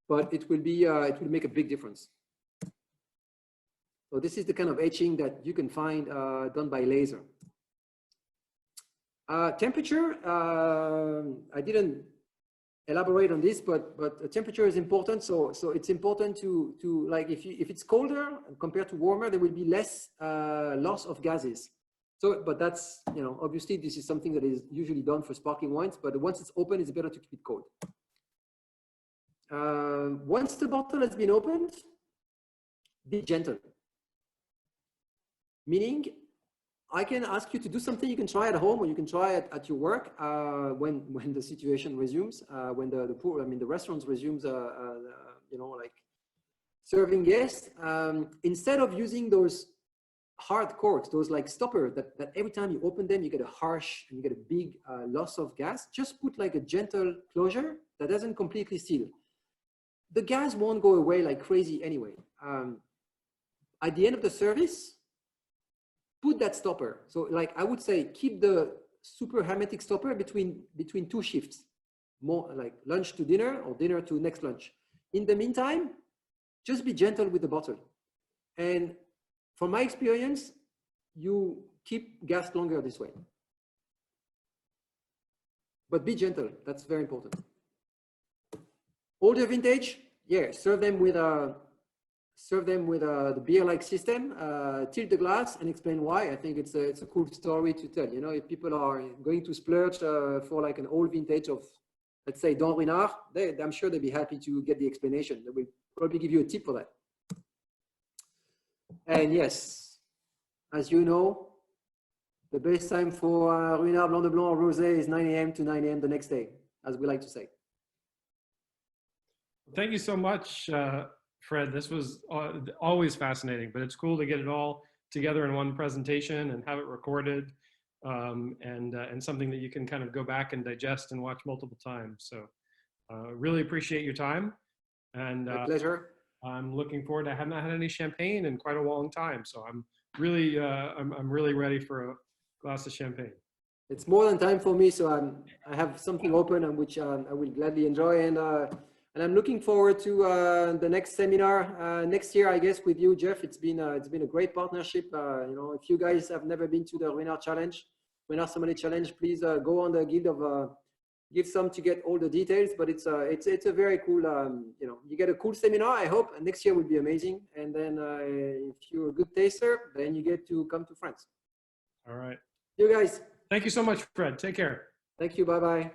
but it will be it will make a big difference. So this is the kind of etching that you can find done by laser. Temperature, I didn't elaborate on this, but temperature is important. So it's important to like if it's colder compared to warmer, there will be less loss of gases. So, but that's, you know, obviously this is something that is usually done for sparkling wines, but once it's open, it's better to keep it cold. Once the bottle has been opened, be gentle. Meaning, I can ask you to do something you can try at home or you can try it at your work when the situation resumes, when the restaurants resumes, you know, like serving guests. Instead of using those hard corks, those like stopper that every time you open them, you get a harsh and you get a big loss of gas, just put like a gentle closure that doesn't completely seal. The gas won't go away like crazy anyway. At the end of the service, put that stopper. So like I would say, keep the super hermetic stopper between two shifts, more like lunch to dinner or dinner to next lunch. In the meantime, just be gentle with the bottle. And from my experience, you keep gas longer this way. But be gentle, that's very important. Older vintage, yeah, serve them with the beer-like system. Tilt the glass and explain why. I think it's a cool story to tell. You know, if people are going to splurge for like an old vintage of, let's say, Dom Rüinart, I'm sure they'd be happy to get the explanation. They will probably give you a tip for that. And yes, as you know, the best time for Ruinart Blanc de Blanc or Rosé is 9 a.m. to 9 a.m. the next day, as we like to say. Thank you so much, Fred. This was always fascinating, but it's cool to get it all together in one presentation and have it recorded, and something that you can kind of go back and digest and watch multiple times. So really appreciate your time. And my pleasure. I'm looking forward to, I have not had any champagne in quite a long time. So I'm really ready for a glass of champagne. It's more than time for me. So I have something open and which I will gladly enjoy. And I'm looking forward to the next seminar next year, I guess, with you, Jeff. It's been a great partnership. You know, if you guys have never been to the Ruinart Challenge, Ruinart Sommelier Challenge, please go on the Guild of Give Some to get all the details. But it's a very cool. You know, you get a cool seminar. I hope and next year will be amazing. And then if you're a good taster, then you get to come to France. All right. You guys. Thank you so much, Fred. Take care. Thank you. Bye bye.